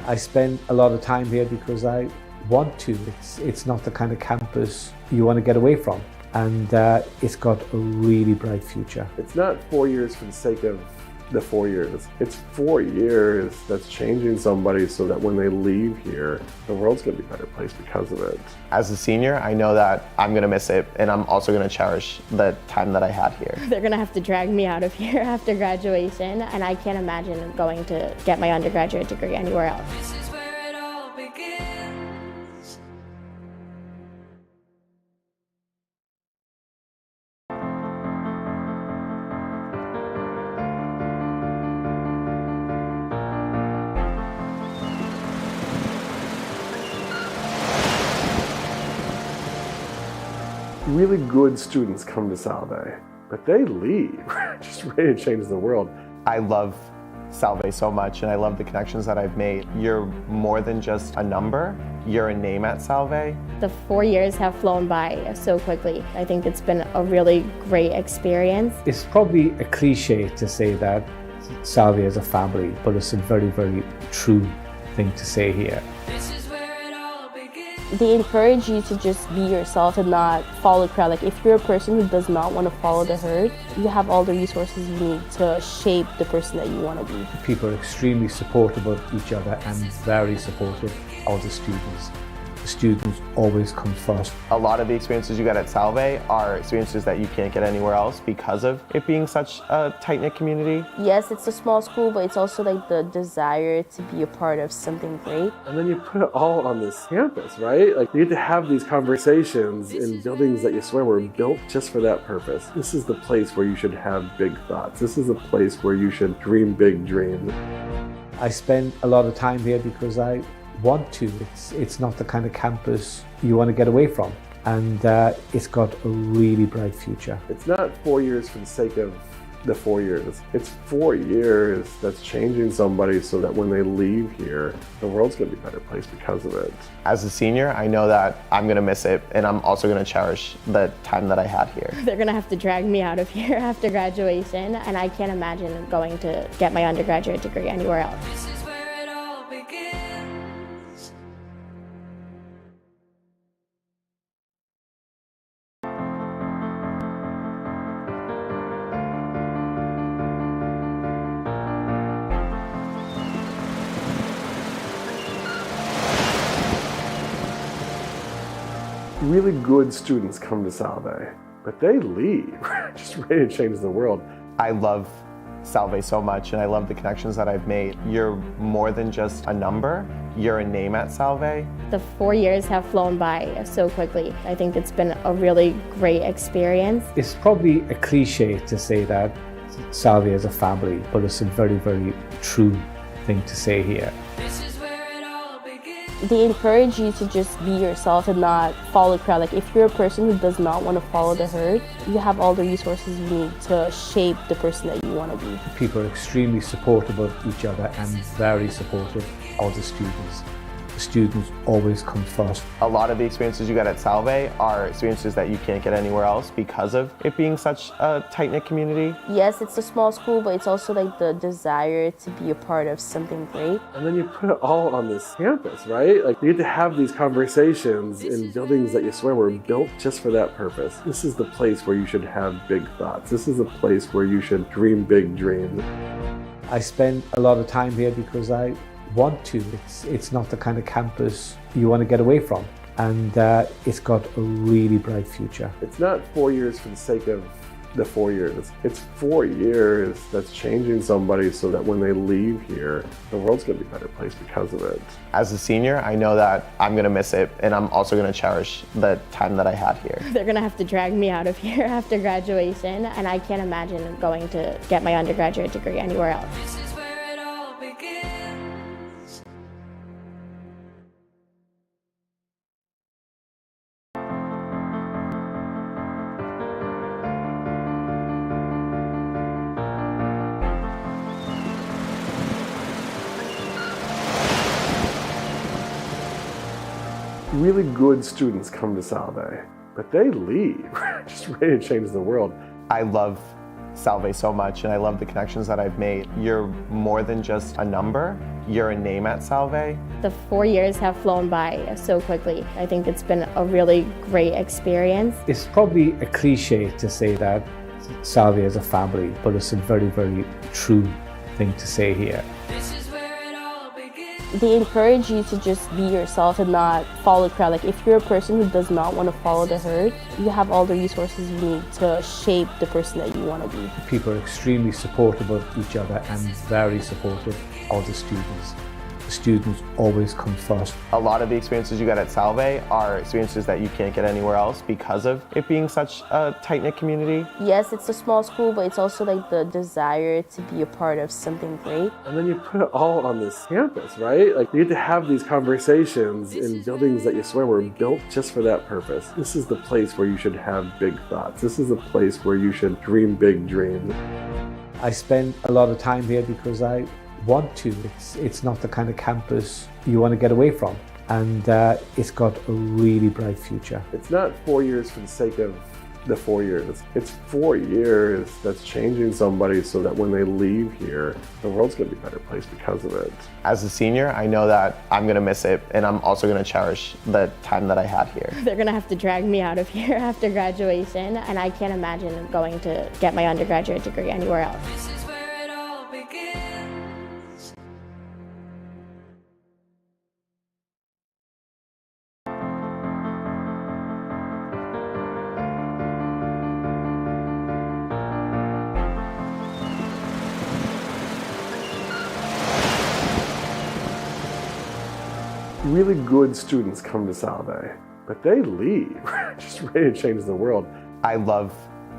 I spend a lot of time here because I want to. It's not the kind of campus you want to get away from, and it's got a really bright future. It's not 4 years for the sake of the 4 years. It's 4 years that's changing somebody so that when they leave here, the world's going to be a better place because of it. As a senior, I know that I'm going to miss it, and I'm also going to cherish the time that I had here. They're gonna have to drag me out of here after graduation, and I can't imagine going to get my undergraduate degree anywhere else. This is where it all begins. Really good students come to Salve, but they leave just ready to change the world. I love Salve so much, and I love the connections that I've made. You're more than just a number, you're a name at Salve. The 4 years have flown by so quickly. I think it's been a really great experience. It's probably a cliche to say that Salve is a family, but it's a very, very true thing to say here. This is where it all begins. They encourage you to just be yourself and not follow the crowd. Like if you're a person who does not want to follow the herd, you have all the resources you need to shape the person that you want to be. People are extremely supportive of each other and very supportive of the students. The students always come first. A lot of the experiences you get at Salve are experiences that you can't get anywhere else because of it being such a tight-knit community. Yes, it's a small school, but it's also like the desire to be a part of something great. And then you put it all on this campus, right? Like you get to have these conversations in buildings that you swear were built just for that purpose. This is the place where you should have big thoughts. This is the place where you should dream big dreams. I spend a lot of time here because I want to. It's not the kind of campus you want to get away from, and it's got a really bright future. It's not 4 years for the sake of the 4 years. It's 4 years that's changing somebody so that when they leave here, the world's going to be a better place because of it. As a senior, I know that I'm going to miss it, and I'm also going to cherish the time that I had here. They're gonna have to drag me out of here after graduation, and I can't imagine going to get my undergraduate degree anywhere else. This is where it all begins. Really good students come to Salve, but they leave just ready to change the world. I love Salve so much, and I love the connections that I've made. You're more than just a number, you're a name at Salve. The 4 years have flown by so quickly. I think it's been a really great experience. It's probably a cliche to say that Salve as a family, but it's a very, very true thing to say here. This is where it all begins. They encourage you to just be yourself and not follow the crowd. Like if you're a person who does not want to follow the herd, you have all the resources you need to shape the person that you want to be. People are extremely supportive of each other and very supportive of the students. The students always come first. A lot of the experiences you get at Salve are experiences that you can't get anywhere else because of it being such a tight-knit community. Yes, it's a small school, but it's also like the desire to be a part of something great. And then you put it all on this campus, right? Like you get to have these conversations in buildings that you swear were built just for that purpose. This is the place where you should have big thoughts. This is the place where you should dream big dreams. I spend a lot of time here because I want to. It's not the kind of campus you want to get away from, and it's got a really bright future. It's not 4 years for the sake of the 4 years. It's 4 years that's changing somebody so that when they leave here, the world's going to be a better place because of it. As a senior, I know that I'm going to miss it, and I'm also going to cherish the time that I had here. They're gonna have to drag me out of here after graduation, and I can't imagine going to get my undergraduate degree anywhere else. This is where it all begins. Really good students come to Salve, but they leave just ready to change the world. I love Salve so much, and I love the connections that I've made. You're more than just a number, you're a name at Salve. The 4 years have flown by so quickly. I think it's been a really great experience. It's probably a cliche to say that Salve as a family, but it's a very, very true thing to say here. This is where it all begins. They encourage you to just be yourself and not follow the crowd. Like if you're a person who does not want to follow the herd, you have all the resources you need to shape the person that you want to be. People are extremely supportive of each other and very supportive of the students. The students always come first. A lot of the experiences you get at Salve are experiences that you can't get anywhere else because of it being such a tight-knit community. Yes, it's a small school, but it's also like the desire to be a part of something great. And then you put it all on this campus, right? Like you get to have these conversations in buildings that you swear were built just for that purpose. This is the place where you should have big thoughts. This is the place where you should dream big dreams. I spend a lot of time here because I want to. It's not the kind of campus you want to get away from, and it's got a really bright future. It's not 4 years for the sake of the 4 years. It's 4 years that's changing somebody so that when they leave here, the world's going to be a better place because of it. As a senior, I know that I'm going to miss it, and I'm also going to cherish the time that I had here. They're gonna have to drag me out of here after graduation, and I can't imagine going to get my undergraduate degree anywhere else. This is where it all begins. Really good students come to Salve, but they leave just ready to change the world. I love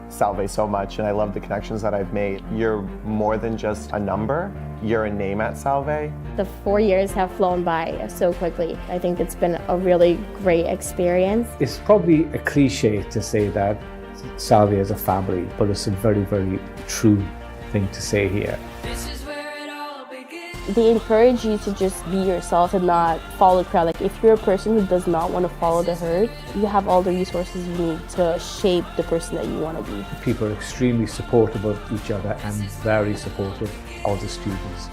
Salve so much, and I love the connections that I've made. You're more than just a number, you're a name at Salve. The 4 years have flown by so quickly. I think it's been a really great experience. It's probably a cliche to say that Salve as a family, but it's a very, very true thing to say here. This is where it all begins. They encourage you to just be yourself and not follow the crowd. Like if you're a person who does not want to follow the herd, you have all the resources you need to shape the person that you want to be. People are extremely supportive of each other and very supportive of the students.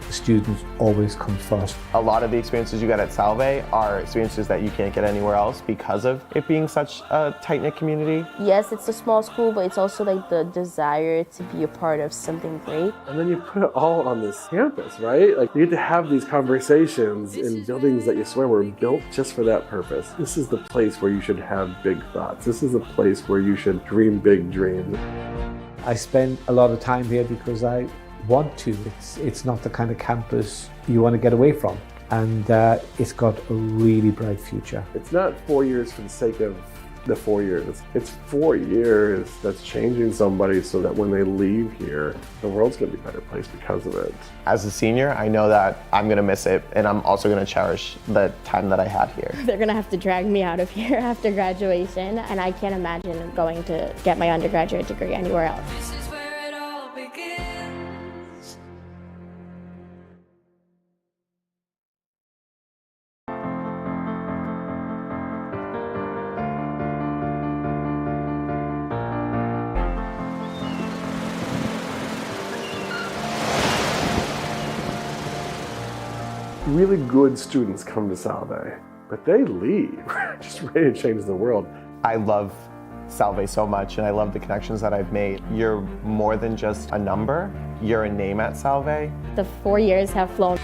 The students always come first. A lot of the experiences you get at Salve are experiences that you can't get anywhere else because of it being such a tight-knit community. Yes, it's a small school, but it's also like the desire to be a part of something great. And then you put it all on this campus, right? Like you get to have these conversations in buildings that you swear were built just for that purpose. This is the place where you should have big thoughts. This is the place where you should dream big dreams. I spend a lot of time here because I want to. It's not the kind of campus you want to get away from, and it's got a really bright future. It's not 4 years for the sake of the 4 years. It's 4 years that's changing somebody so that when they leave here, the world's going to be a better place because of it. As a senior, I know that I'm going to miss it, and I'm also going to cherish the time that I had here. They're gonna have to drag me out of here after graduation, and I can't imagine going to get my undergraduate degree anywhere else. This is where it all begins. Really good students come to Salve, but they leave, just ready to change the world. I love Salve so much, and I love the connections that I've made. You're more than just a number. You're a name at Salve. The 4 years have flown.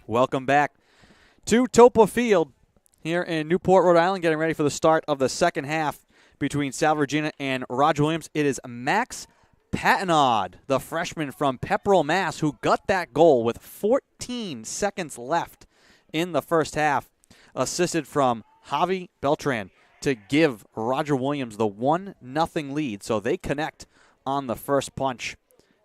Welcome back to Toppa Field here in Newport, Rhode Island, getting ready for the start of the second half between Salve Regina and Roger Williams. It is Max Patinod, the freshman from Pepperell, Mass., who got that goal with 14 seconds left in the first half, assisted from Javi Beltran to give Roger Williams the 1-0 lead. So they connect on the first punch,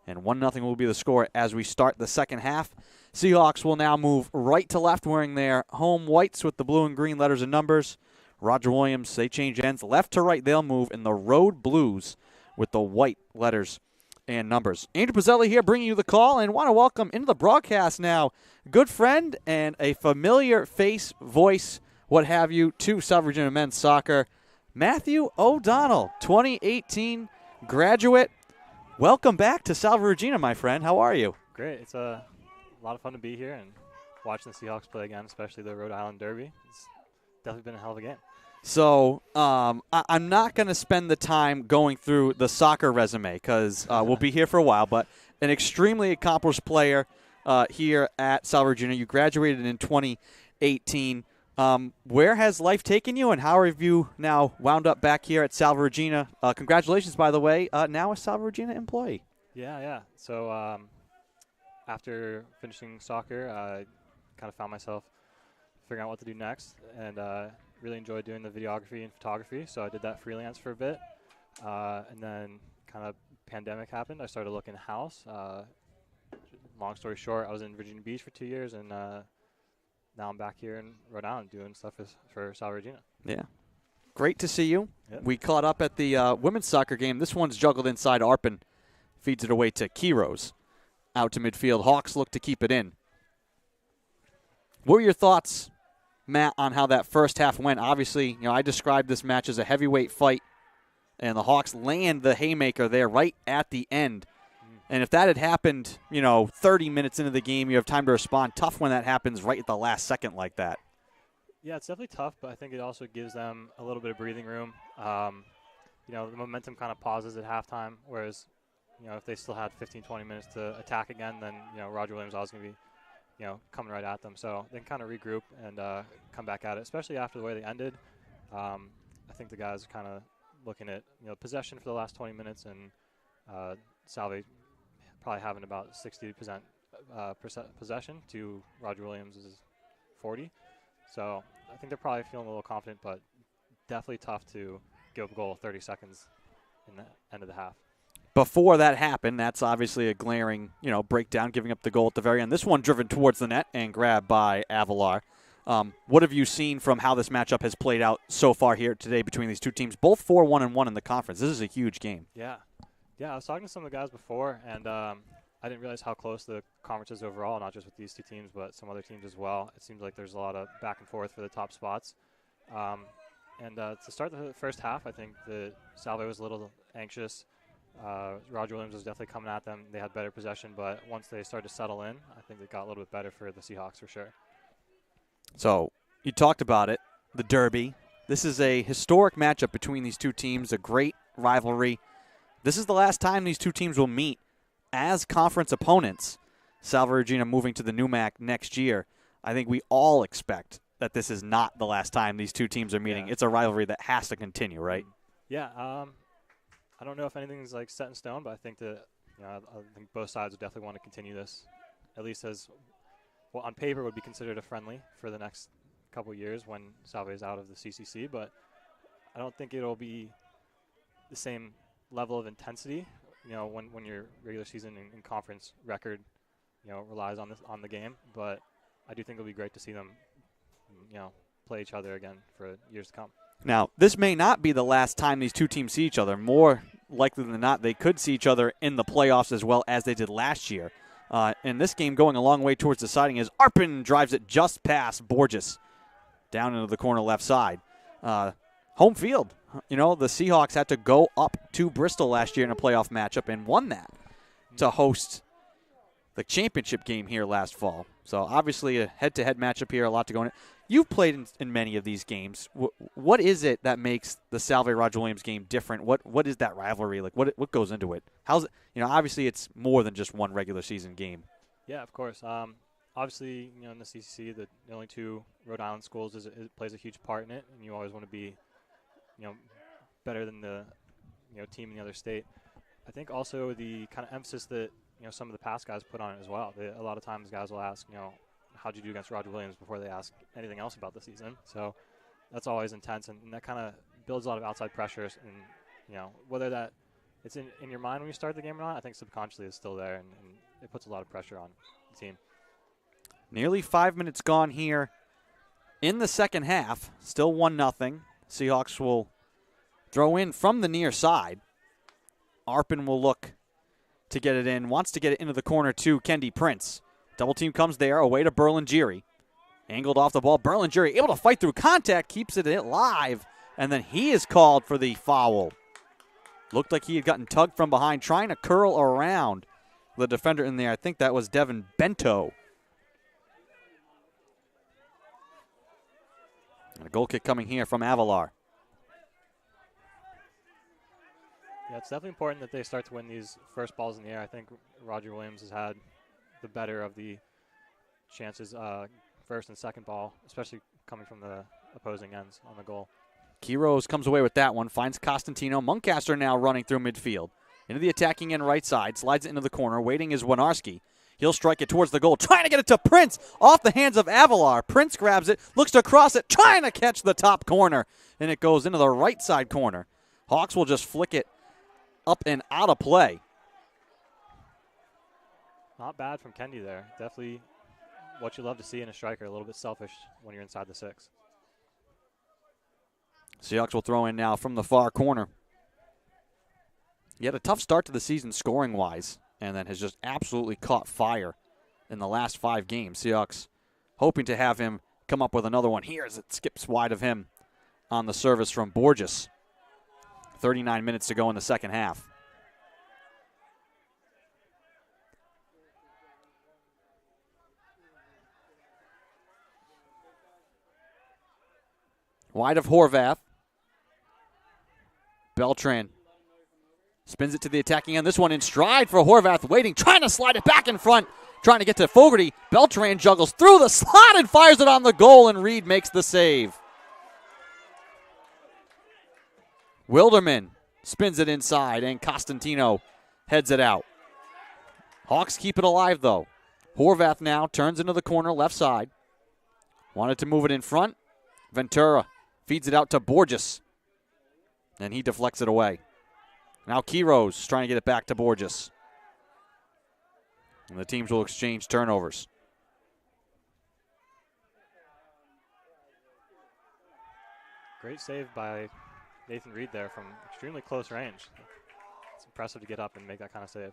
and 1-0 will be the score as we start the second half. Seahawks will now move right to left, wearing their home whites with the blue and green letters and numbers. Roger Williams, they change ends. Left to right, they'll move in the road blues with the white letters and numbers. Andrew Pizzelli here bringing you the call, and want to welcome into the broadcast now good friend and a familiar face, voice, what have you, to Salve Regina men's soccer, Matthew O'Donnell, 2018 graduate. Welcome back to Salve Regina, my friend. How are you? Great. It's a lot of fun to be here and watching the Seahawks play again, especially the Rhode Island Derby. It's definitely been a hell of a game. So I'm not going to spend the time going through the soccer resume because we'll be here for a while, but an extremely accomplished player here at Salve Regina. You graduated in 2018. Where has life taken you, and how have you now wound up back here at Salve Regina? Congratulations, by the way, now a Salve Regina employee. Yeah. So after finishing soccer, I kind of found myself figuring out what to do next, and really enjoyed doing the videography and photography, so I did that freelance for a bit. And then kind of pandemic happened. I started looking house. Long story short, I was in Virginia Beach for 2 years, and now I'm back here in Rhode Island doing stuff for Salve Regina. Yeah. Great to see you. Yep. We caught up at the women's soccer game. This one's juggled inside Arpin. Feeds it away to Kiros. Out to midfield. Hawks look to keep it in. What were your thoughts, Matt, on how that first half went? Obviously, I described this match as a heavyweight fight, and the Hawks land the haymaker there right at the end. And if that had happened, 30 minutes into the game, you have time to respond. Tough when that happens right at the last second like that. Yeah, it's definitely tough, but I think it also gives them a little bit of breathing room. The momentum kind of pauses at halftime, whereas, if they still had 15, 20 minutes to attack again, then, Roger Williams is always going to be, coming right at them. So they can kind of regroup and come back at it, especially after the way they ended. I think the guys are kind of looking at, possession for the last 20 minutes, and Salve probably having about 60% possession to Roger Williams' 40. So I think they're probably feeling a little confident, but definitely tough to give up a goal 30 seconds in the end of the half. Before that happened, that's obviously a glaring, breakdown, giving up the goal at the very end. This one driven towards the net and grabbed by Avalar. What have you seen from how this matchup has played out so far here today between these two teams? Both 4-1-1 in the conference. This is a huge game. Yeah. I was talking to some of the guys before, and I didn't realize how close the conference is overall, not just with these two teams, but some other teams as well. It seems like there's a lot of back and forth for the top spots. To start the first half, I think the Salve was a little anxious. Roger Williams was definitely coming at them. They had better possession, but once they started to settle in, I think it got a little bit better for the Seahawks for sure. So you talked about it, the Derby. This is a historic matchup between these two teams, a great rivalry. This is the last time these two teams will meet as conference opponents. Salve Regina moving to the NUMAC next year. I think we all expect that this is not the last time these two teams are meeting. Yeah. It's a rivalry that has to continue, right? Yeah. I don't know if anything's like set in stone, but I think that I think both sides would definitely want to continue this, at least as well on paper would be considered a friendly for the next couple years when Salve is out of the CCC. But I don't think it'll be the same level of intensity. When your regular season and conference record, relies on the game. But I do think it'll be great to see them, play each other again for years to come. Now, this may not be the last time these two teams see each other. More likely than not, they could see each other in the playoffs as well as they did last year. And this game going a long way towards deciding as Arpin drives it just past Borges down into the corner left side. Home field. The Seahawks had to go up to Bristol last year in a playoff matchup and won that to host the championship game here last fall. So obviously a head-to-head matchup here, a lot to go in it. You've played in many of these games. What is it that makes the Salve Roger Williams game different? What is that rivalry like? What goes into it? How's it? Obviously it's more than just one regular season game. Yeah, of course. Obviously, in the CCC, the only two Rhode Island schools it plays a huge part in it, and you always want to be, better than the, team in the other state. I think also the kind of emphasis that some of the past guys put on it as well. A lot of times guys will ask, how'd you do against Roger Williams before they ask anything else about the season. So that's always intense, and that kind of builds a lot of outside pressures. And, whether that it's in your mind when you start the game or not, I think subconsciously it's still there, and it puts a lot of pressure on the team. Nearly 5 minutes gone here in the second half. Still 1-0. Seahawks will throw in from the near side. Arpin will look to get it in. Wants to get it into the corner to Kendi Prince. Double team comes there, away to Berlingeri. Angled off the ball. Berlingeri able to fight through contact, keeps it live, and then he is called for the foul. Looked like he had gotten tugged from behind, trying to curl around the defender in there. I think that was Devin Bento. And a goal kick coming here from Avalar. Yeah, it's definitely important that they start to win these first balls in the air. I think Roger Williams has had the better of the chances first and second ball, especially coming from the opposing ends on the goal. Quiros comes away with that one, finds Costantino. Muncaster now running through midfield. Into the attacking end right side, slides it into the corner. Waiting is Winarski. He'll strike it towards the goal, trying to get it to Prince, off the hands of Avalar. Prince grabs it, looks to cross it, trying to catch the top corner, and it goes into the right side corner. Hawks will just flick it up and out of play. Not bad from Kendi there. Definitely what you love to see in a striker, a little bit selfish when you're inside the six. Seahawks will throw in now from the far corner. He had a tough start to the season scoring-wise, and then has just absolutely caught fire in the last 5 games. Seahawks hoping to have him come up with another one here as it skips wide of him on the service from Borges. 39 minutes to go in the second half. Wide of Horvath. Beltran spins it to the attacking end. This one in stride for Horvath, waiting, trying to slide it back in front, trying to get to Fogarty. Beltran juggles through the slot and fires it on the goal, and Reed makes the save. Wilderman spins it inside, and Costantino heads it out. Hawks keep it alive, though. Horvath now turns into the corner left side. Wanted to move it in front. Ventura feeds it out to Borges, and he deflects it away. Now Quiros trying to get it back to Borges. And the teams will exchange turnovers. Great save by Nathan Reed there from extremely close range. It's impressive to get up and make that kind of save.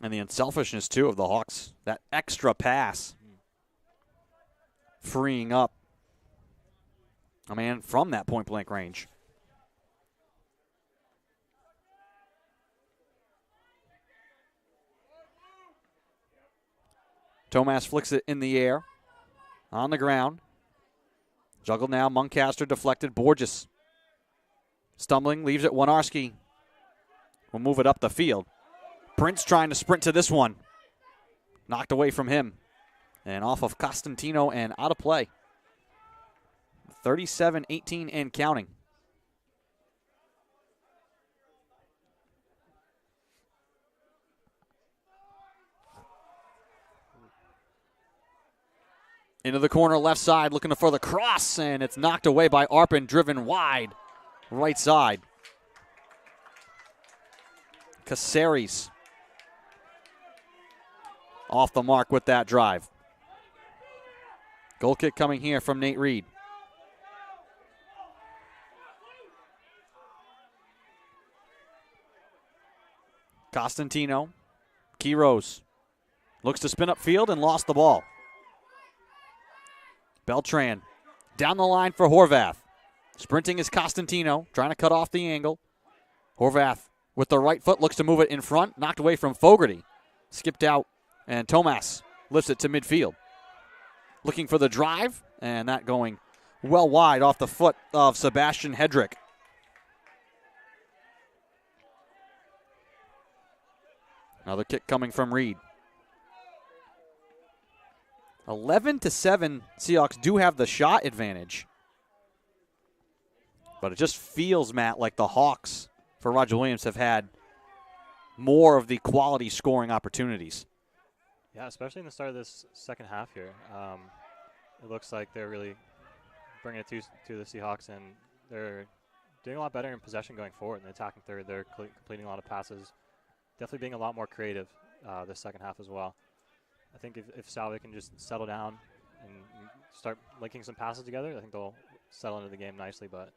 And the unselfishness, too, of the Hawks. That extra pass. Freeing up a man from that point-blank range. Tomas flicks it in the air. On the ground. Juggled now. Muncaster deflected. Borges stumbling. Leaves it. Winarski will move it up the field. Prince trying to sprint to this one. Knocked away from him. And off of Costantino and out of play. 37-18 and counting. Into the corner left side, looking for the cross, and it's knocked away by Arpin, driven wide right side. Caceres off the mark with that drive. Goal kick coming here from Nate Reed. Costantino, Quiros looks to spin up field and lost the ball. Beltran down the line for Horvath. Sprinting is Costantino, trying to cut off the angle. Horvath with the right foot looks to move it in front, knocked away from Fogarty. Skipped out, and Tomas lifts it to midfield. Looking for the drive, and that going well wide off the foot of Sebastian Hedrick. Another kick coming from Reed. 11-7, Seahawks do have the shot advantage. But it just feels, Matt, like the Hawks for Roger Williams have had more of the quality scoring opportunities. Yeah, especially in the start of this second half here. It looks like they're really bringing it to the Seahawks, and they're doing a lot better in possession going forward. In the attacking third, they're completing a lot of passes. Definitely being a lot more creative this second half as well. I think if Salve can just settle down and start linking some passes together, I think they'll settle into the game nicely, but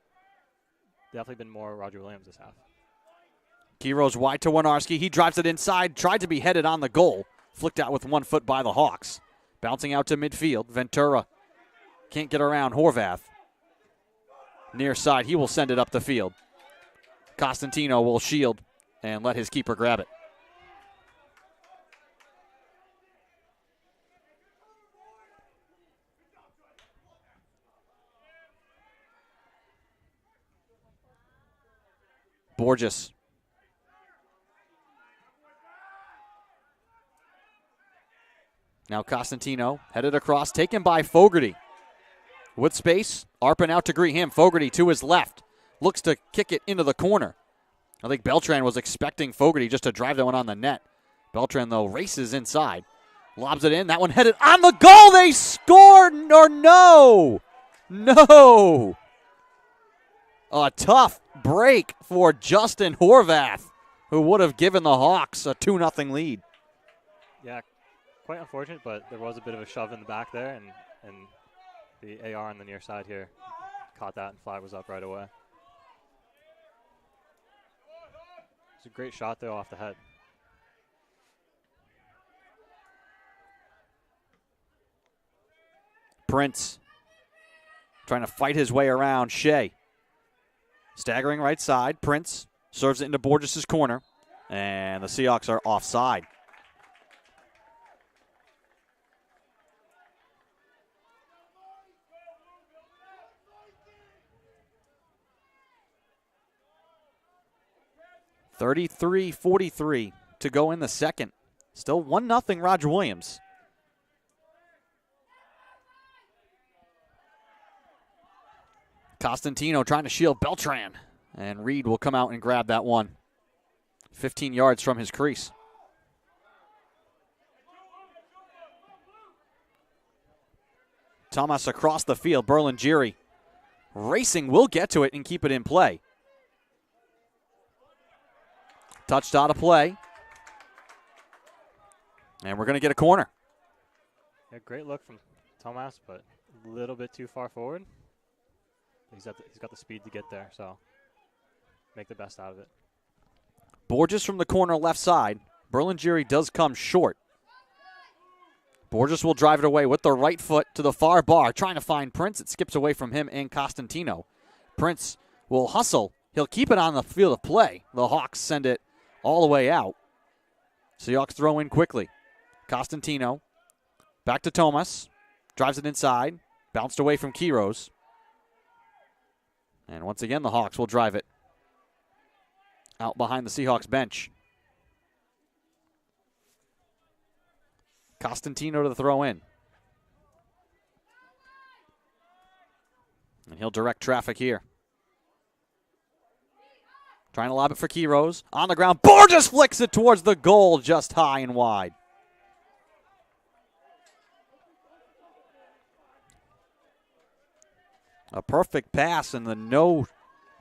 definitely been more Roger Williams this half. Quiros wide to Winarski. He drives it inside, tried to be headed on the goal. Flicked out with 1 foot by the Hawks. Bouncing out to midfield. Ventura can't get around Horvath. Near side, he will send it up the field. Costantino will shield and let his keeper grab it. Borges. Now Costantino headed across, taken by Fogarty. With space, Arpin out to greet him. Fogarty to his left. Looks to kick it into the corner. I think Beltran was expecting Fogarty just to drive that one on the net. Beltran, though, races inside. Lobs it in. That one headed on the goal. They scored, or no. No. A tough break for Justin Horvath, who would have given the Hawks a 2-0 lead. Yeah, quite unfortunate, but there was a bit of a shove in the back there, and the AR on the near side here caught that, and flag was up right away. It's a great shot, though, off the head. Prince trying to fight his way around Shea. Staggering right side. Prince serves it into Borges' corner. And the Seahawks are offside. .43-43 to go in the second. Still 1-0 Roger Williams. Costantino trying to shield Beltran. And Reed will come out and grab that one. 15 yards from his crease. Thomas across the field. Berlingeri racing, will get to it and keep it in play. Touched out of play. And we're going to get a corner. Yeah, great look from Tomas, but a little bit too far forward. He's got the speed to get there, so make the best out of it. Borges from the corner left side. Berlingeri does come short. Borges will drive it away with the right foot to the far bar, trying to find Prince. It skips away from him and Costantino. Prince will hustle. He'll keep it on the field of play. The Hawks send it all the way out. Seahawks throw in quickly. Costantino back to Tomas. Drives it inside. Bounced away from Quiros. And once again, the Hawks will drive it out behind the Seahawks bench. Costantino to the throw in. And he'll direct traffic here. Trying to lob it for Quiros. On the ground. Borges flicks it towards the goal, just high and wide. A perfect pass and the no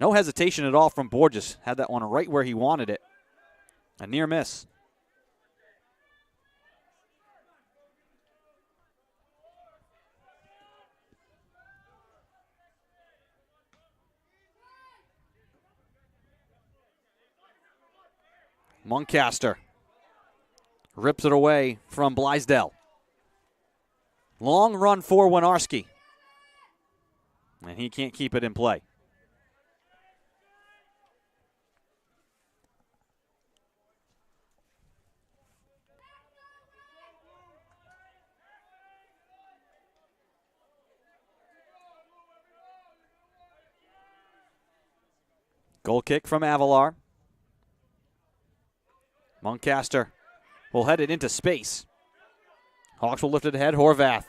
hesitation at all from Borges. Had that one right where he wanted it. A near miss. Muncaster rips it away from Blaisdell. Long run for Winarski. And he can't keep it in play. Goal kick from Avalar. Muncaster will head it into space. Hawks will lift it ahead. Horvath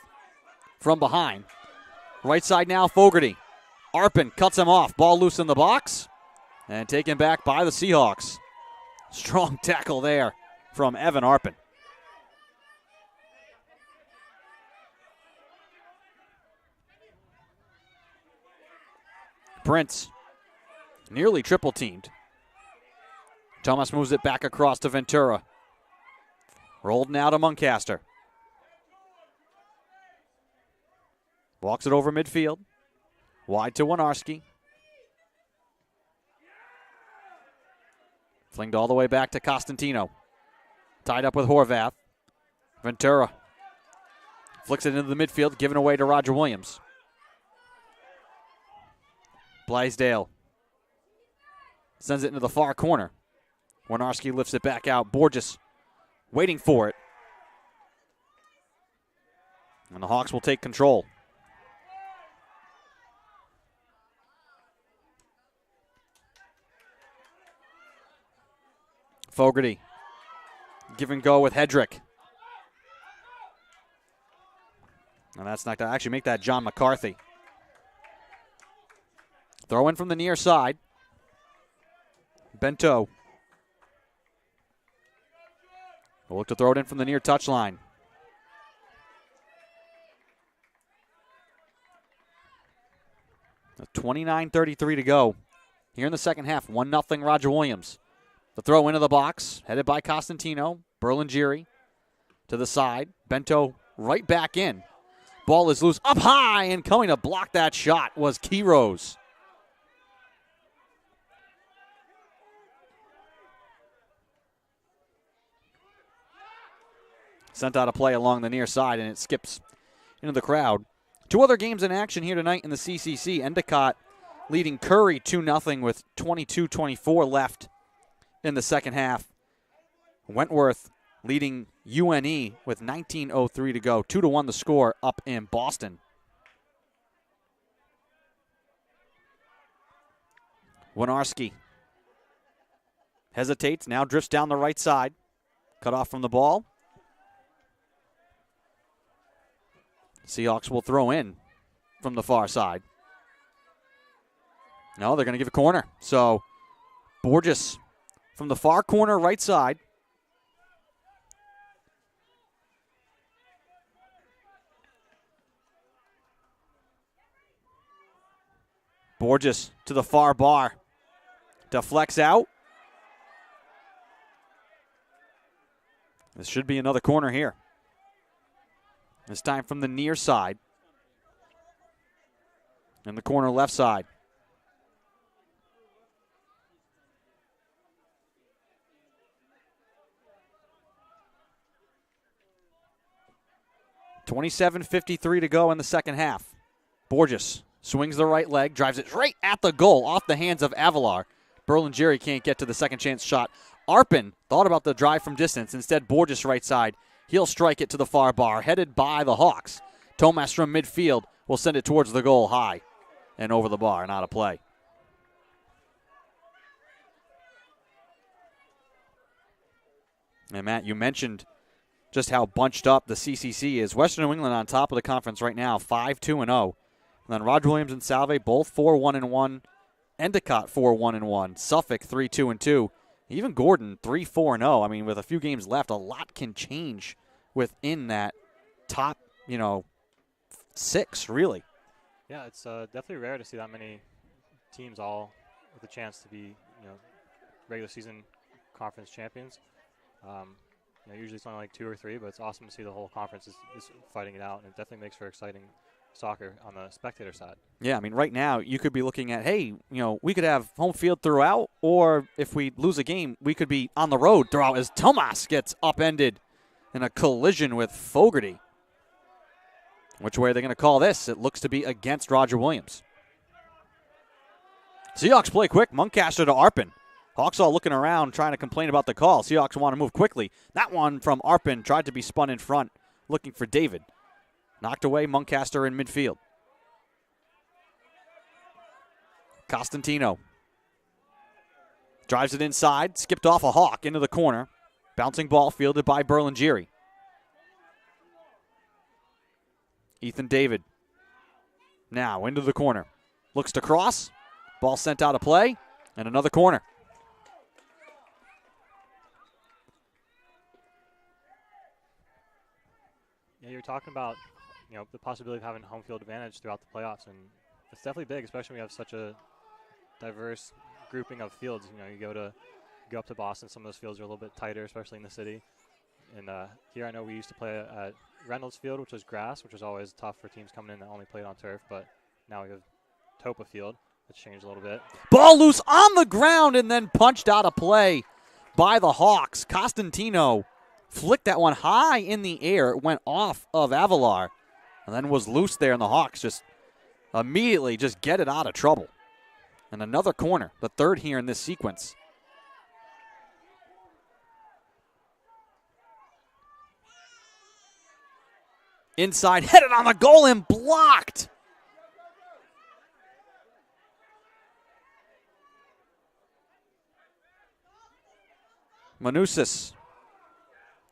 from behind. Right side now, Fogarty. Arpin cuts him off. Ball loose in the box. And taken back by the Seahawks. Strong tackle there from Evan Arpin. Prince nearly triple teamed. Thomas moves it back across to Ventura. Rolled now to Muncaster. Walks it over midfield. Wide to Winarski. Flinged all the way back to Costantino. Tied up with Horvath. Ventura flicks it into the midfield, given away to Roger Williams. Blaisdell sends it into the far corner. Winarski lifts it back out. Borges waiting for it. And the Hawks will take control. Fogarty. Give and go with Hedrick. And that's not going to actually make that John McCarthy. Throw in from the near side. Bento. We'll look to throw it in from the near touchline. A 29:33 to go here in the second half. 1-0 Roger Williams. The throw into the box, headed by Costantino. Berlingeri to the side. Bento right back in. Ball is loose up high, and coming to block that shot was Quiros. Sent out a play along the near side, and it skips into the crowd. Two other games in action here tonight in the CCC. Endicott leading Curry 2-0 with 22:24 left in the second half. Wentworth leading UNE with 19:03 to go. 2-1 the score up in Boston. Winarski hesitates, now drifts down the right side. Cut off from the ball. Seahawks will throw in from the far side. No, they're going to give a corner. So Borges from the far corner right side. Borges to the far bar. Deflects out. This should be another corner here. This time from the near side. In the corner left side. .57:53 to go in the second half. Borges swings the right leg, drives it right at the goal off the hands of Avalar. Berlingeri can't get to the second chance shot. Arpin thought about the drive from distance. Instead, Borges right side. He'll strike it to the far bar, headed by the Hawks. Tomas from midfield will send it towards the goal high and over the bar, not a play. And Matt, you mentioned just how bunched up the CCC is. Western New England on top of the conference right now, 5-2-0. And then Roger Williams and Salve both 4-1-1. Endicott 4-1-1. Suffolk 3-2-2. Even Gordon 3-4-0. I mean, with a few games left, a lot can change within that top, 6, really. Yeah, it's definitely rare to see that many teams all with a chance to be, regular season conference champions. Usually it's only like 2 or 3, but it's awesome to see the whole conference is fighting it out, and it definitely makes for exciting soccer on the spectator side. Yeah, I mean, right now you could be looking at, hey, we could have home field throughout, or if we lose a game, we could be on the road throughout as Tomas gets upended in a collision with Fogarty. Which way are they going to call this? It looks to be against Roger Williams. Seahawks play quick. Muncaster to Arpin. Hawks all looking around, trying to complain about the call. Seahawks want to move quickly. That one from Arpin tried to be spun in front, looking for David. Knocked away, Muncaster in midfield. Costantino drives it inside, skipped off a Hawk into the corner. Bouncing ball fielded by Berlingeri. Ethan David now into the corner. Looks to cross. Ball sent out of play. And another corner. Yeah, you're talking about, the possibility of having home field advantage throughout the playoffs, and it's definitely big, especially when we have such a diverse grouping of fields. You go up to Boston, some of those fields are a little bit tighter, especially in the city. And here I know we used to play at Reynolds Field, which was grass, which was always tough for teams coming in that only played on turf, but now we have Toppa Field. That's changed a little bit. Ball loose on the ground and then punched out of play by the Hawks. Costantino flicked that one high in the air. It went off of Avalar and then was loose there, and the Hawks just immediately just get it out of trouble. And another corner, the third here in this sequence. Inside, headed on the goal and blocked. Manousis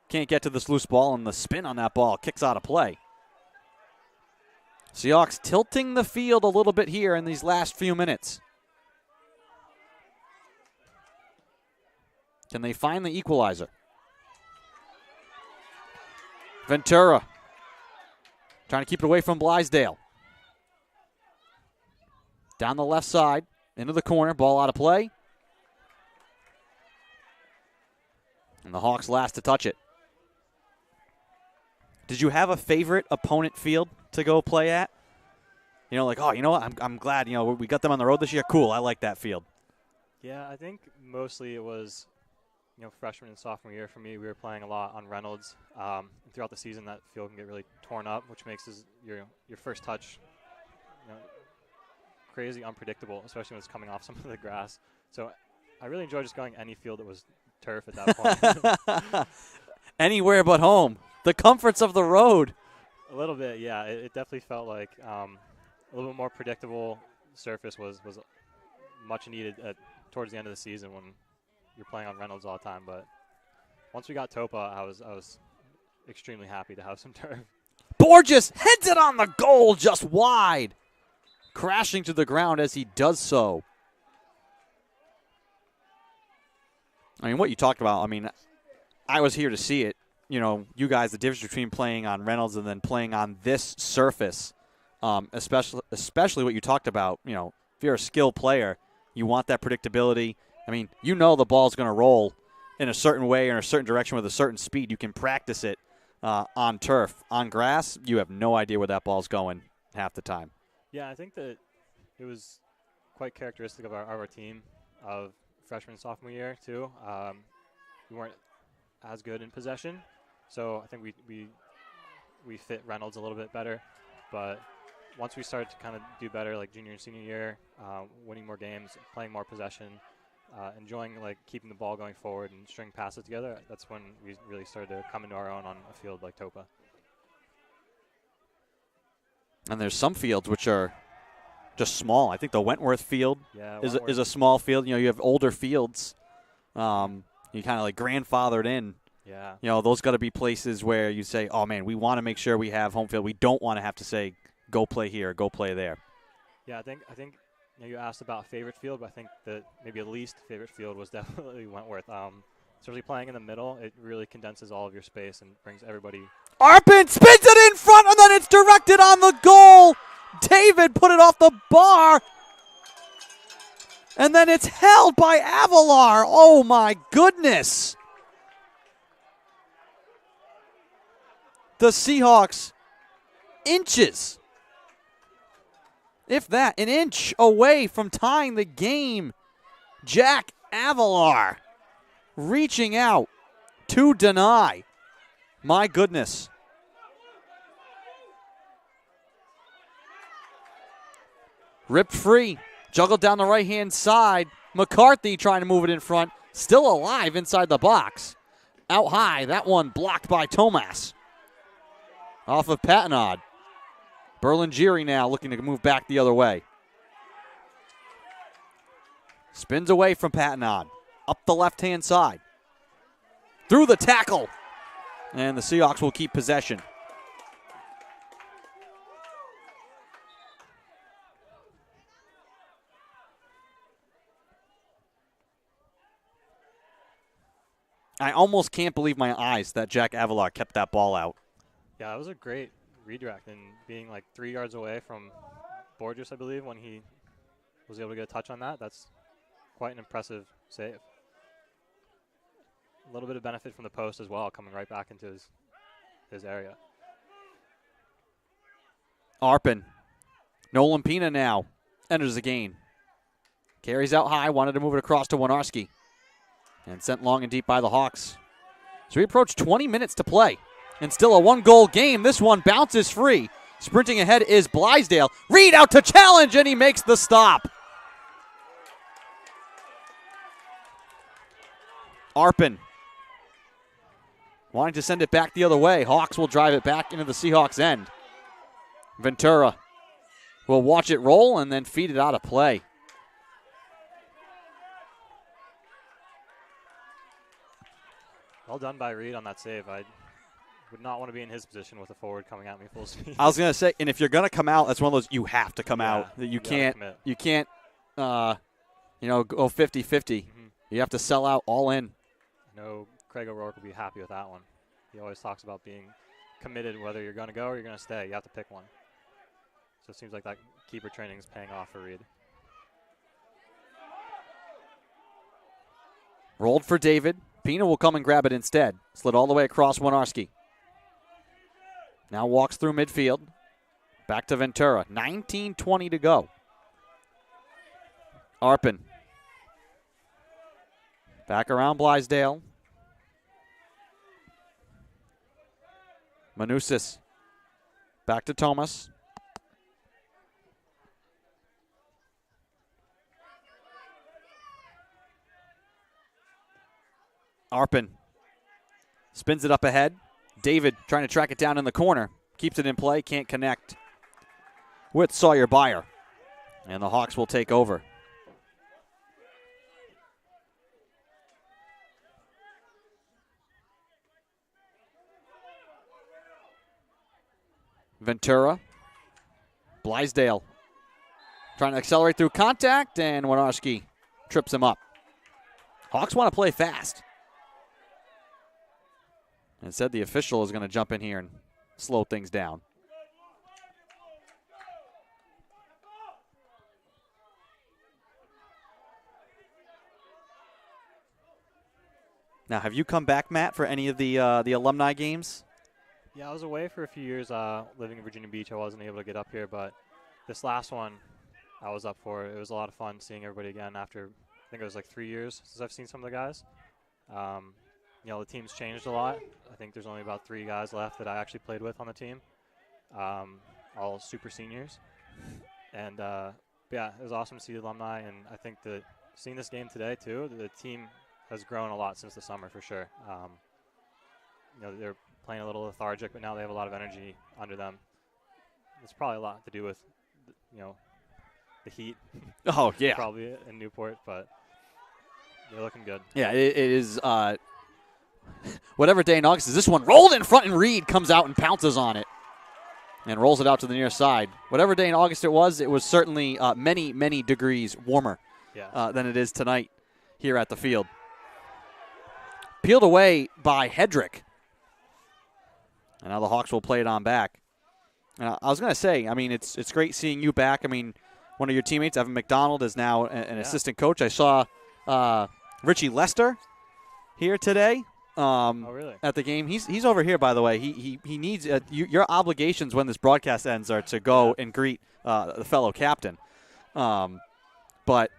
can't get to this loose ball, and the spin on that ball kicks out of play. Seahawks tilting the field a little bit here in these last few minutes. Can they find the equalizer? Ventura trying to keep it away from Blysdale. Down the left side, into the corner, ball out of play. And the Hawks last to touch it. Did you have a favorite opponent field to go play at? I'm glad, we got them on the road this year. Cool, I like that field. Yeah, I think mostly it was, freshman and sophomore year for me. We were playing a lot on Reynolds. And throughout the season, that field can get really torn up, which makes your first touch, crazy unpredictable, especially when it's coming off some of the grass. So I really enjoyed just going any field that was turf at that point. Anywhere but home. The comforts of the road. A little bit, yeah. It definitely felt like a little bit more predictable surface was much needed towards the end of the season when you're playing on Reynolds all the time. But once we got Toppa, I was extremely happy to have some turf. Borges heads it on the goal just wide. Crashing to the ground as he does so. I mean, what you talked about, I was here to see it. You guys, the difference between playing on Reynolds and then playing on this surface, especially what you talked about, if you're a skilled player, you want that predictability. The ball's going to roll in a certain way or in a certain direction with a certain speed. You can practice it on turf. On grass, you have no idea where that ball's going half the time. Yeah, I think that it was quite characteristic of our team of freshman sophomore year too. We weren't as good in possession, so I think we fit Reynolds a little bit better. But once we started to kind of do better, like junior and senior year, winning more games, playing more possession, enjoying like keeping the ball going forward and string passes together, that's when we really started to come into our own on a field like Toppa. And there's some fields which are just small. I think the Wentworth Field Wentworth. is a small field. You have older fields. You kind of like grandfathered in. Yeah. Those got to be places where you say, oh, man, we want to make sure we have home field. We don't want to have to say, go play here, go play there. Yeah, I think you asked about favorite field, but I think that maybe a least favorite field was definitely Wentworth. Especially playing in the middle, it really condenses all of your space and brings everybody. Arpin spins it in front, and then it's directed on the goal. David put it off the bar. And then it's held by Avalar. Oh, my goodness. The Seahawks, inches, if that, an inch away from tying the game. Jack Avalar reaching out to deny. My goodness. Ripped free, juggled down the right-hand side. McCarthy trying to move it in front. Still alive inside the box. Out high, that one blocked by Tomas. Off of Patanod. Berlingeri now looking to move back the other way. Spins away from Patanod. Up the left-hand side. Through the tackle. And the Seahawks will keep possession. I almost can't believe my eyes that Jack Avalar kept that ball out. Yeah, it was a great redirect, and being like 3 yards away from Borges, I believe, when he was able to get a touch on that, that's quite an impressive save. A little bit of benefit from the post as well, coming right back into his area. Arpin. Nolan Pina now enters the game. Carries out high, wanted to move it across to Winarski. And sent long and deep by the Hawks. So we approach 20 minutes to play. And still a one-goal game. This one bounces free. Sprinting ahead is Blaisdell. Reed out to challenge, and he makes the stop. Arpin wanting to send it back the other way. Hawks will drive it back into the Seahawks' end. Ventura will watch it roll and then feed it out of play. Well done by Reed on that save. I would not want to be in his position with a forward coming at me full speed. I was going to say, and if you're going to come out, that's one of those you have to come out. That you can't go 50-50. Mm-hmm. You have to sell out all in. I know Craig O'Rourke will be happy with that one. He always talks about being committed, whether you're going to go or you're going to stay. You have to pick one. So it seems like that keeper training is paying off for Reed. Rolled for David. Pina will come and grab it instead. Slid all the way across Winarski. Now walks through midfield. Back to Ventura. 19:20 to go. Arpin. Back around Blaisdell. Manusis. Back to Thomas. Arpin spins it up ahead. David trying to track it down in the corner. Keeps it in play, can't connect with Sawyer Byer. And the Hawks will take over. Ventura. Blaisdell trying to accelerate through contact, and Winarski trips him up. Hawks want to play fast. And said the official is going to jump in here and slow things down. Now, have you come back, Matt, for any of the alumni games? Yeah, I was away for a few years living in Virginia Beach. I wasn't able to get up here, but this last one, I was up for it. It was a lot of fun seeing everybody again after, I think it was like 3 years since I've seen some of the guys. The team's changed a lot. I think there's only about 3 guys left that I actually played with on the team, all super seniors. And, yeah, it was awesome to see the alumni, and I think that seeing this game today, too, the team has grown a lot since the summer for sure. They're playing a little lethargic, but now they have a lot of energy under them. It's probably a lot to do with, the heat. Oh, yeah. Probably in Newport, but they're looking good. Yeah, it is whatever day in August is. This one rolled in front, and Reed comes out and pounces on it and rolls it out to the near side. Whatever day in August it was certainly many, many degrees warmer than it is tonight here at the field. Peeled away by Hedrick. And now the Hawks will play it on back. I was going to say, it's great seeing you back. One of your teammates, Evan McDonald, is now an assistant coach. I saw Richie Lester here today really? at the game. He's over here, by the way. He needs your obligations when this broadcast ends are to go and greet the fellow captain. But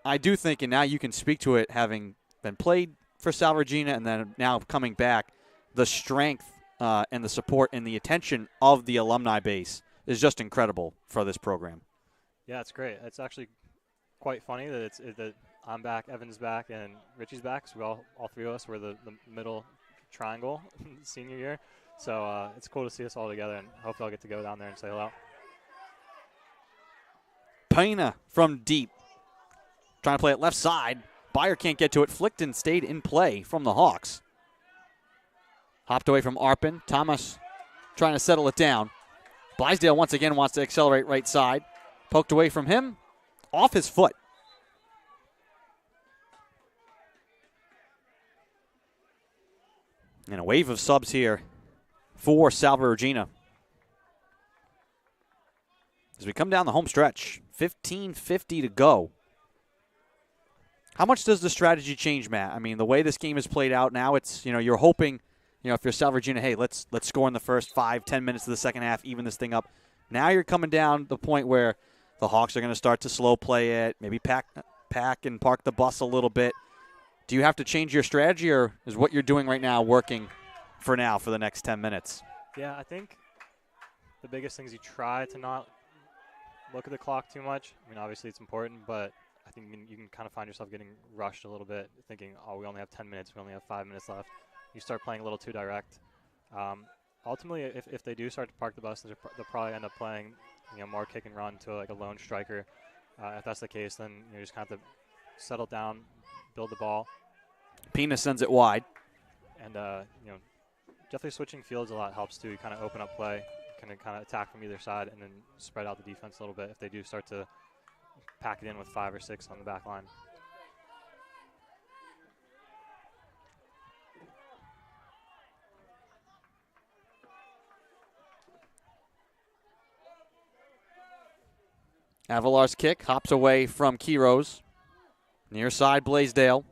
I do think, and now you can speak to it, having been played for Salve Regina and then now coming back, the strength and the support and the attention of the alumni base is just incredible for this program. Yeah, it's great. It's actually quite funny that I'm back, Evan's back, and Richie's back. So we all 3 of us were the middle triangle senior year. So it's cool to see us all together, and hopefully I'll get to go down there and say hello. Pena from deep, trying to play it left side. Byer can't get to it. Flickton stayed in play from the Hawks. Hopped away from Arpin. Thomas trying to settle it down. Blaisdell once again wants to accelerate right side. Poked away from him. Off his foot. And a wave of subs here for Salve Regina. As we come down the home stretch, 15:50 to go. How much does the strategy change, Matt? The way this game is played out now, it's, you're hoping, if you're Salve Regina, hey, let's score in the first 5-10 minutes of the second half, even this thing up. Now you're coming down the point where the Hawks are going to start to slow play it, maybe pack and park the bus a little bit. Do you have to change your strategy, or is what you're doing right now working for now for the next 10 minutes? Yeah, I think the biggest thing is you try to not look at the clock too much. Obviously it's important, but I think you can kind of find yourself getting rushed a little bit, thinking, we only have 10 minutes, we only have 5 minutes left. You start playing a little too direct. Ultimately, if they do start to park the bus, they'll probably end up playing more kick and run to like a lone striker. If that's the case, then you just kind of have to settle down, build the ball. Pena sends it wide. And, definitely switching fields a lot helps too. You kind of open up play, kind of attack from either side, and then spread out the defense a little bit if they do start to pack it in with 5 or 6 on the back line. Avalar's kick hops away from Kiros. Near side, Blaisdell.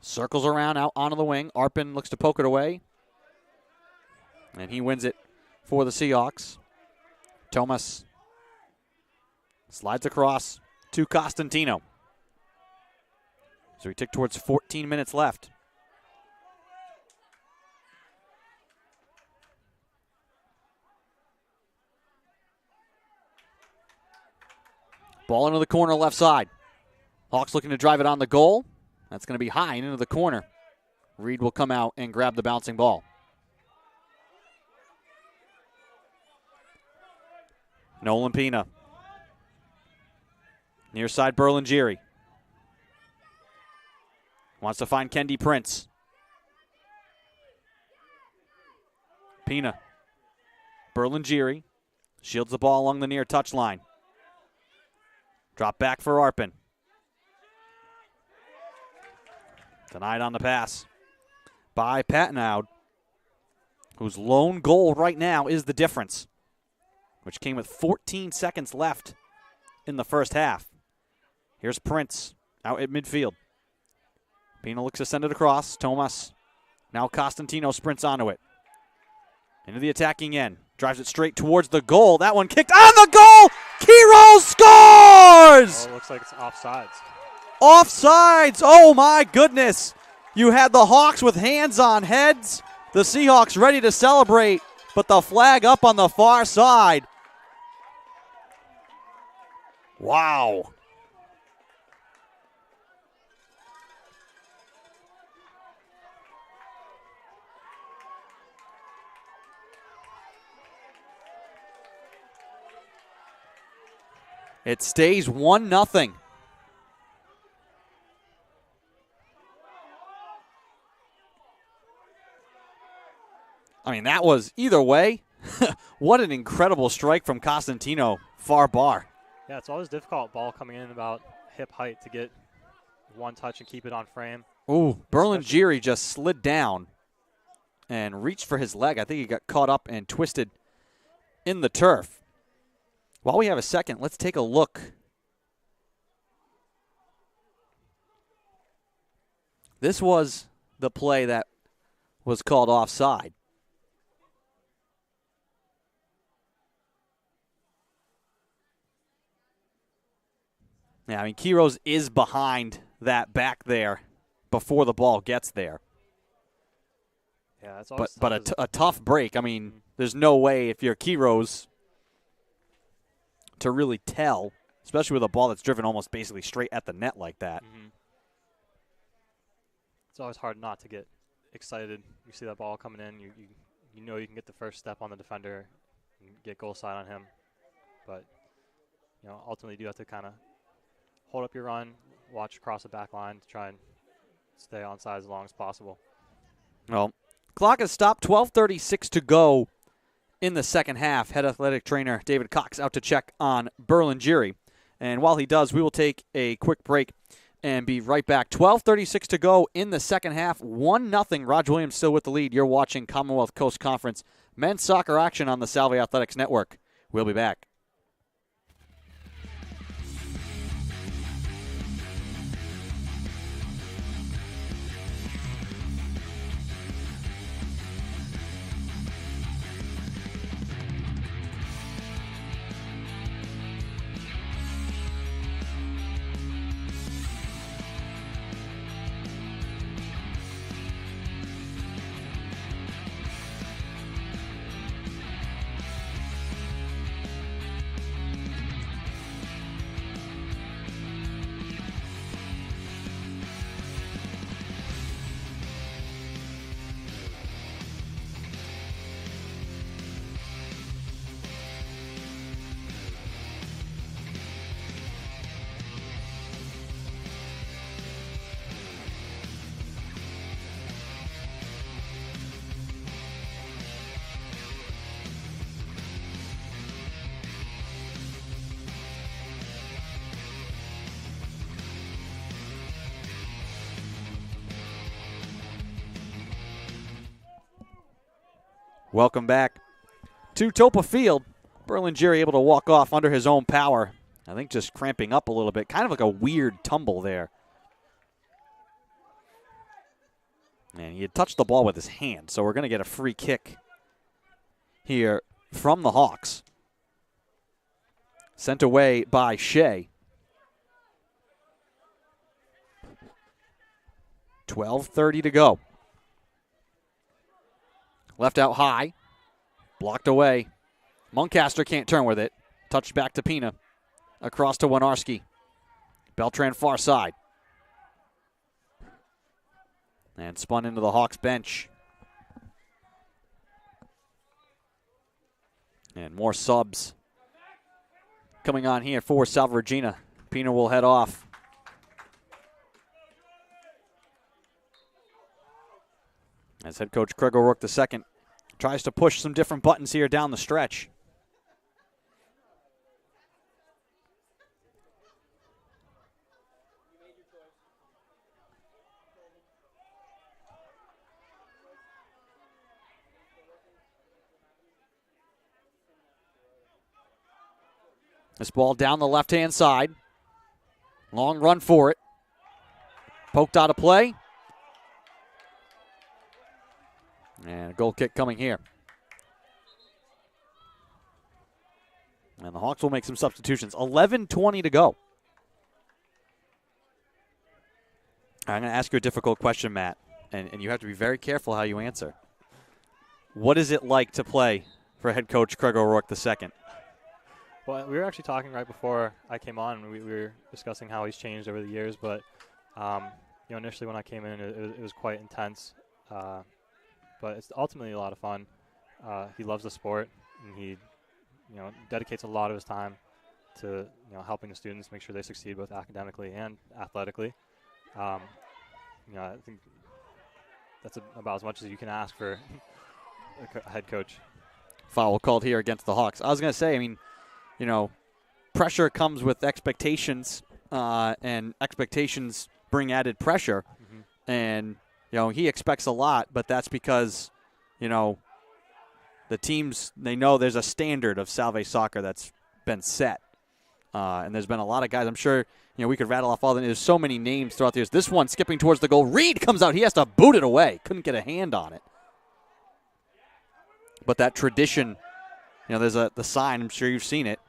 Circles around out onto the wing. Arpin looks to poke it away. And he wins it for the Seahawks. Thomas slides across to Costantino. So we tick towards 14 minutes left. Ball into the corner left side. Hawks looking to drive it on the goal. That's going to be high and into the corner. Reed will come out and grab the bouncing ball. Nolan Pena. Near side, Berlingeri. Wants to find Kendi Prince. Pena. Berlingeri shields the ball along the near touchline. Drop back for Arpin. Denied on the pass by Patnaud, whose lone goal right now is the difference, which came with 14 seconds left in the first half. Here's Prince out at midfield. Pena looks to send it across. Tomas. Now Costantino sprints onto it. Into the attacking end. Drives it straight towards the goal. That one kicked on the goal. Kiro scores! Oh, it looks like it's offsides. Offsides. Oh, my goodness. You had the Hawks with hands on heads. The Seahawks ready to celebrate, but the flag up on the far side. Wow. It stays 1-0. I mean, that was either way. What an incredible strike from Costantino, far bar. Yeah, it's always difficult ball coming in about hip height to get one touch and keep it on frame. Ooh, Berlingeri just slid down and reached for his leg. I think he got caught up and twisted in the turf. While we have a second, let's take a look. This was the play that was called offside. Yeah, I mean, Kiros is behind that back there before the ball gets there. Yeah, that's always But a tough break. I mean, there's no way if you're Kiros to really tell, especially with a ball that's driven almost basically straight at the net like that. Mm-hmm. It's always hard not to get excited. You see that ball coming in, you know you can get the first step on the defender and get goal side on him. But, you know, ultimately you do have to kind of hold up your run, watch across the back line to try and stay on side as long as possible. Well, clock has stopped, 12:36 to go in the second half. Head athletic trainer David Cox out to check on Berlingeri. And while he does, we will take a quick break and be right back. 12:36 to go in the second half, 1-0. Roger Williams still with the lead. You're watching Commonwealth Coast Conference men's soccer action on the Salve Athletics Network. We'll be back. Welcome back to Toppa Field. Berlingeri able to walk off under his own power. I think just cramping up a little bit. Kind of like a weird tumble there. And he had touched the ball with his hand, so we're going to get a free kick here from the Hawks. Sent away by Shea. 12:30 to go. Left out high. Blocked away. Muncaster can't turn with it. Touched back to Pina. Across to Winarski. Beltran far side. And spun into the Hawks bench. And more subs coming on here for Salve Regina. Pina will head off. As head coach Craig O'Rourke II tries to push some different buttons here down the stretch. This ball down the left-hand side. Long run for it. Poked out of play. And a goal kick coming here. And the Hawks will make some substitutions. 11:20 to go. I'm going to ask you a difficult question, Matt, and you have to be very careful how you answer. What is it like to play for head coach Craig O'Rourke II? Well, we were actually talking right before I came on, and we were discussing how he's changed over the years. But initially when I came in, it was quite intense. But it's ultimately a lot of fun. He loves the sport, and he dedicates a lot of his time to helping the students make sure they succeed both academically and athletically. I think that's about as much as you can ask for a head coach. Foul called here against the Hawks. I was going to say, pressure comes with expectations, and expectations bring added pressure. Mm-hmm. And, he expects a lot, but that's because, the teams, they know there's a standard of Salve soccer that's been set. And there's been a lot of guys, I'm sure, we could rattle off all the there's so many names throughout the years. This one skipping towards the goal. Reed comes out. He has to boot it away. Couldn't get a hand on it. But that tradition, there's the sign. I'm sure you've seen it.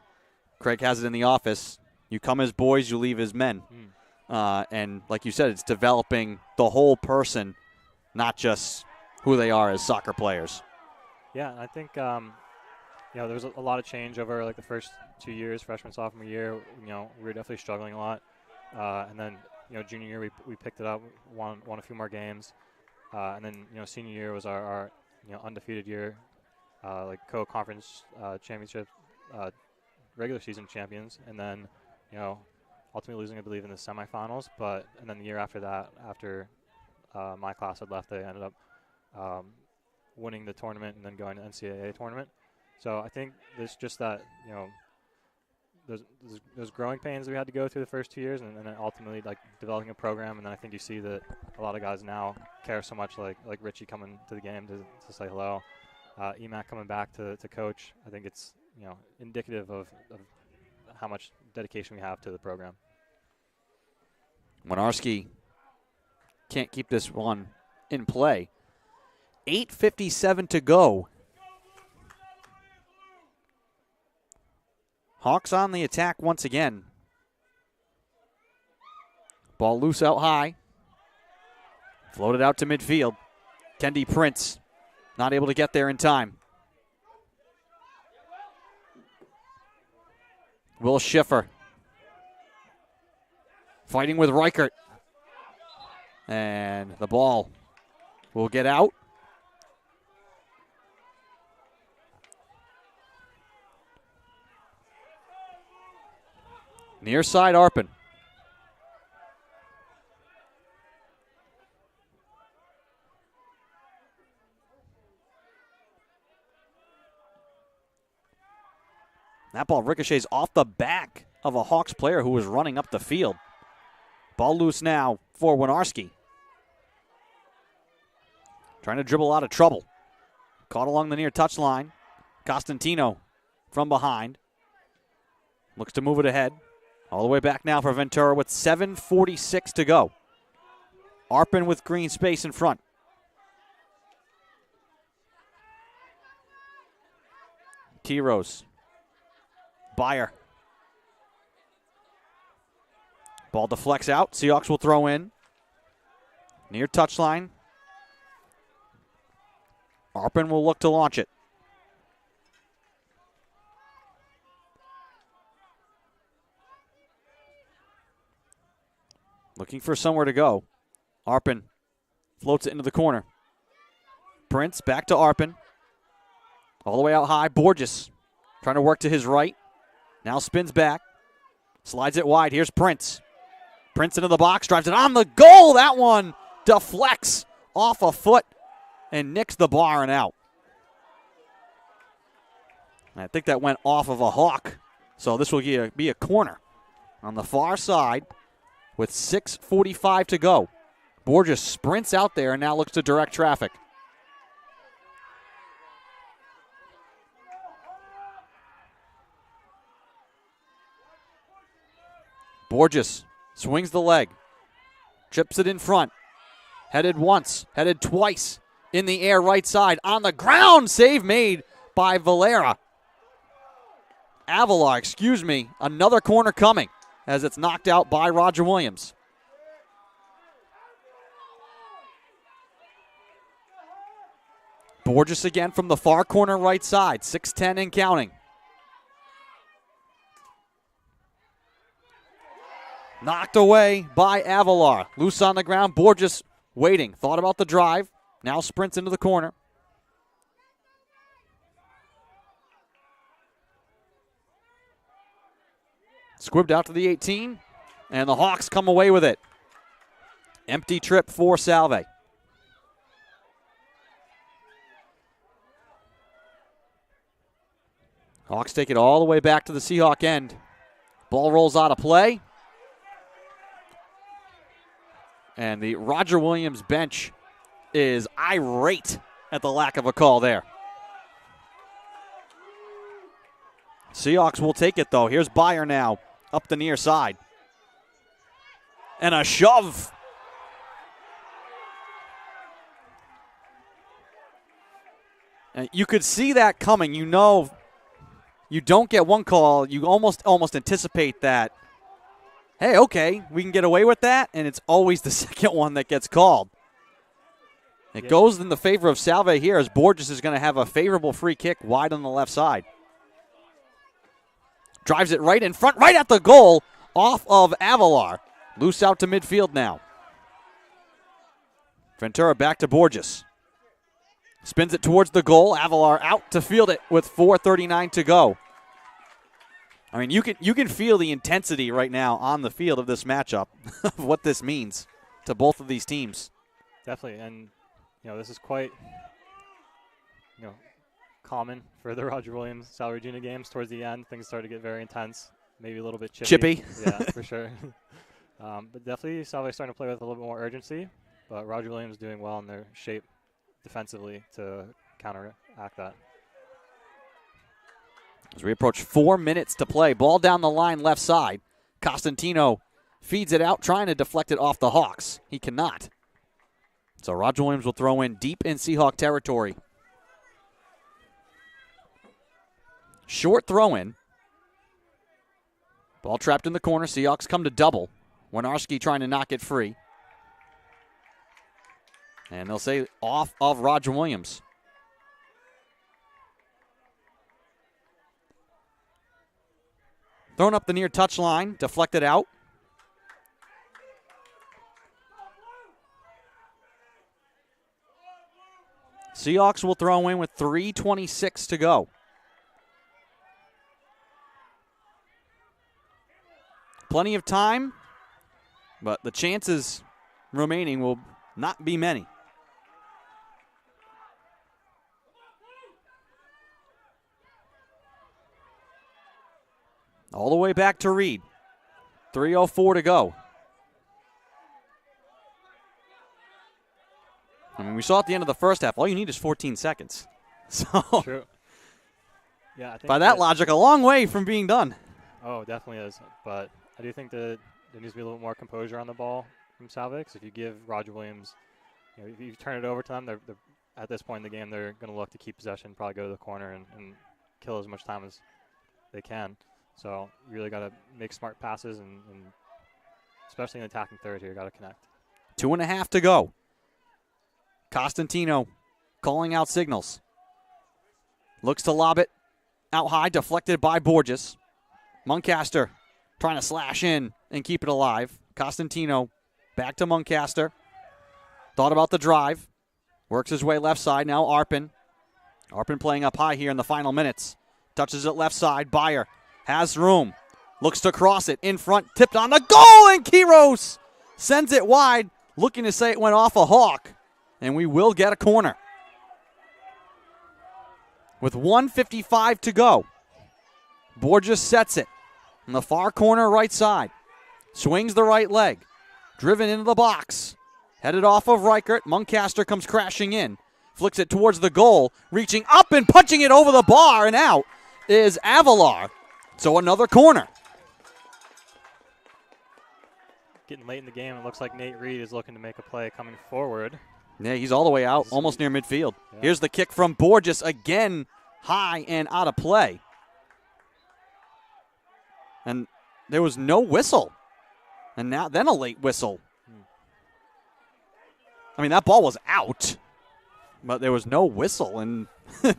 Craig has it in the office. You come as boys, you leave as men. And like you said, it's developing the whole person, not just who they are as soccer players. Yeah, I think there was a lot of change over like the first 2 years, freshman, sophomore year. We were definitely struggling a lot. And then, junior year we picked it up, won a few more games. And then, senior year was our undefeated year, like co-conference championship, regular season champions. And then, ultimately losing, I believe, in the semifinals. And then the year after that, after my class had left, they ended up winning the tournament and then going to NCAA tournament. So I think there's just that, those growing pains that we had to go through the first 2 years, and then ultimately like developing a program. And then I think you see that a lot of guys now care so much, like Richie coming to the game to say hello, Emac coming back to coach. I think it's indicative of how much dedication we have to the program. Winarski can't keep this one in play. 8:57 to go. Hawks on the attack once again. Ball loose out high. Floated out to midfield. Kendi Prince not able to get there in time. Will Schiffer fighting with Reichert. And the ball will get out. Near side Arpin. That ball ricochets off the back of a Hawks player who was running up the field. Ball loose now for Winarski. Trying to dribble out of trouble. Caught along the near touchline. Costantino from behind. Looks to move it ahead. All the way back now for Ventura with 7:46 to go. Arpin with green space in front. T-Rose. Byer. Ball deflects out. Seahawks will throw in. Near touchline. Arpin will look to launch it. Looking for somewhere to go. Arpin floats it into the corner. Prince back to Arpin. All the way out high. Borges trying to work to his right. Now spins back. Slides it wide. Here's Prince. Prince into the box. Drives it on the goal. That one deflects off a foot and nicks the bar and out. I think that went off of a Hawk. So this will be a corner on the far side. With 6:45 to go. Borges sprints out there and now looks to direct traffic. Borges swings the leg. Chips it in front. Headed once. Headed twice. In the air right side. On the ground. Save made by Valera. Avalar, another corner coming as it's knocked out by Roger Williams. Borges again from the far corner right side, 6'10" and counting. Knocked away by Avalar. Loose on the ground, Borges waiting. Thought about the drive, now sprints into the corner. Squibbed out to the 18, and the Hawks come away with it. Empty trip for Salve. Hawks take it all the way back to the Seahawk end. Ball rolls out of play. And the Roger Williams bench is irate at the lack of a call there. Seahawks will take it, though. Here's Byer now up the near side. And a shove. And you could see that coming. You know, you don't get one call. You almost anticipate that. Hey, okay, we can get away with that, and it's always the second one that gets called. It goes in the favor of Salve here as Borges is going to have a favorable free kick wide on the left side. Drives it right in front, right at the goal, off of Avalar. Loose out to midfield now. Ventura back to Borges. Spins it towards the goal. Avalar out to field it with 4:39 to go. I mean, you can feel the intensity right now on the field of this matchup of what this means to both of these teams. Definitely, and this is quite common for the Roger Williams Salve Regina games. Towards the end, things start to get very intense, maybe a little bit chippy. Yeah, for sure. But definitely, Salve starting to play with a little bit more urgency. But Roger Williams doing well in their shape defensively to counteract that. As we approach 4 minutes to play, ball down the line left side. Costantino feeds it out, trying to deflect it off the Hawks. He cannot. So Roger Williams will throw in deep in Seahawk territory. Short throw in. Ball trapped in the corner. Seahawks come to double. Winarski trying to knock it free. And they'll say off of Roger Williams. Thrown up the near touchline, deflected out. Seahawks will throw in with 3:26 to go. Plenty of time, but the chances remaining will not be many. All the way back to Reed. 3:04 to go. I mean, we saw at the end of the first half, all you need is 14 seconds. So, True. Yeah, I think by that logic, a long way from being done. Oh, definitely is. But I do think that there needs to be a little more composure on the ball from Salve. Because if you give Roger Williams, if you turn it over to them, they're at this point in the game, they're going to look to keep possession, probably go to the corner and kill as much time as they can. So you really got to make smart passes, and especially in attacking third here, got to connect. 2.5 to go. Costantino calling out signals. Looks to lob it out high, deflected by Borges. Muncaster trying to slash in and keep it alive. Costantino back to Muncaster. Thought about the drive. Works his way left side. Now Arpin. Arpin playing up high here in the final minutes. Touches it left side. Byer has room. Looks to cross it in front. Tipped on the goal, and Quiros sends it wide. Looking to say it went off a Hawk. And we will get a corner. With 1:55 to go. Borges sets it in the far corner right side. Swings the right leg. Driven into the box. Headed off of Reichert. Muncaster comes crashing in. Flicks it towards the goal. Reaching up and punching it over the bar and out is Avalar. So another corner. Getting late in the game, it looks like Nate Reed is looking to make a play coming forward. Yeah, he's all the way out, almost near midfield. Yeah. Here's the kick from Borges, again high and out of play. And there was no whistle. And then a late whistle. I mean, that ball was out, but there was no whistle, and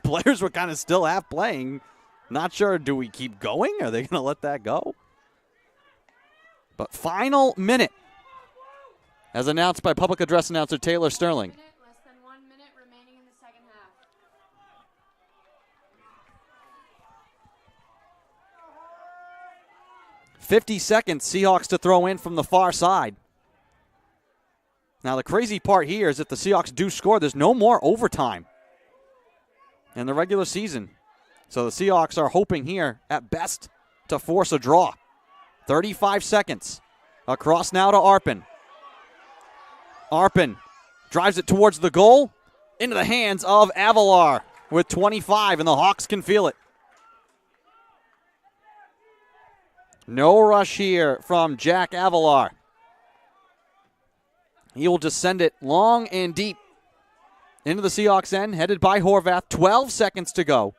players were kind of still half playing. Not sure, do we keep going? Are they going to let that go? But final minute, as announced by public address announcer Taylor Sterling. Less than 1 minute remaining in the second half. 50 seconds, Seahawks to throw in from the far side. Now, the crazy part here is if the Seahawks do score, there's no more overtime in the regular season. So the Seahawks are hoping here, at best, to force a draw. 35 seconds. Across now to Arpin. Arpin drives it towards the goal, into the hands of Avalar with 25, and the Hawks can feel it. No rush here from Jack Avalar. He will just send it long and deep into the Seahawks end, headed by Horvath. 12 seconds to go.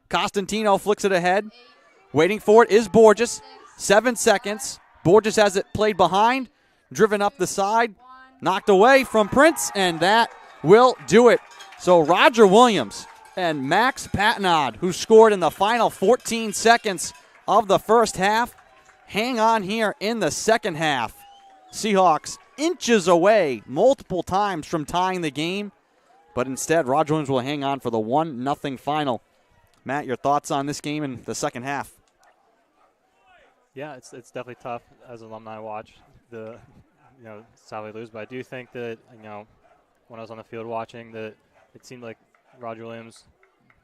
Costantino flicks it ahead. Waiting for it is Borges. 7 seconds. Borges has it played behind, driven up the side, knocked away from Prince, and that will do it. So Roger Williams and Max Patnod, who scored in the final 14 seconds of the first half, hang on here in the second half. Seahawks inches away multiple times from tying the game, but instead Roger Williams will hang on for the 1-0 final. Matt, your thoughts on this game in the second half? Yeah, it's definitely tough as an alumni watch the Salve lose, but I do think that when I was on the field watching that it seemed like Roger Williams,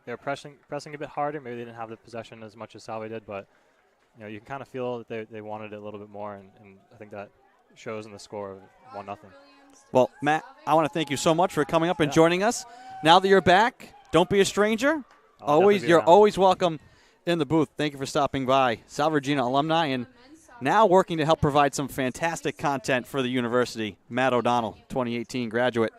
they were pressing a bit harder. Maybe they didn't have the possession as much as Salve did, but you can kind of feel that they wanted it a little bit more, and I think that shows in the score of 1-0. Well, Matt, I want to thank you so much for coming up and joining us. Now that you're back, don't be a stranger. You're always welcome in the booth. Thank you for stopping by. Salve Regina alumni and now working to help provide some fantastic content for the university. Matt O'Donnell, 2018 graduate.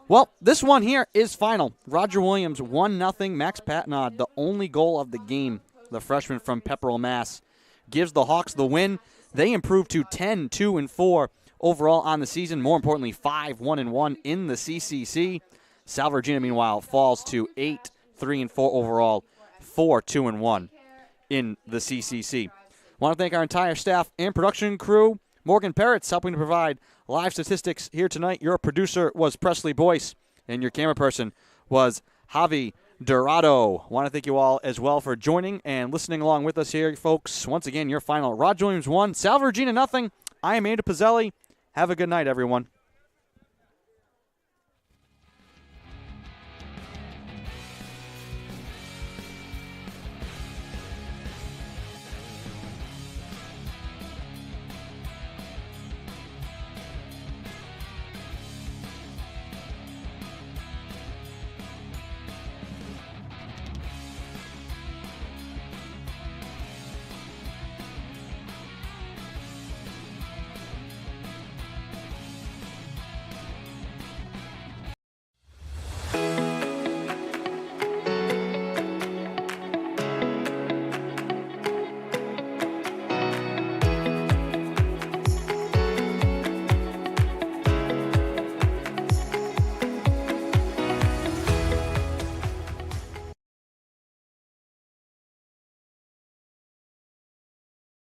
Well, this one here is final. Roger Williams 1-0. Max Patnod, the only goal of the game. The freshman from Pepperell, Mass, gives the Hawks the win. They improve to 10-2-4 overall on the season. More importantly, 5-1-1 in the CCC. Salve Regina, meanwhile, falls to 8-3-4 overall, 4-2-1 in the CCC. Want to thank our entire staff and production crew. Morgan Parrott's helping to provide live statistics here tonight. Your producer was Presley Boyce, and your camera person was Javi Dorado. Want to thank you all as well for joining and listening along with us here, folks. Once again, your final. Roger Williams 1, Salve Regina 0. I am Andy Pizzelli. Have a good night, everyone.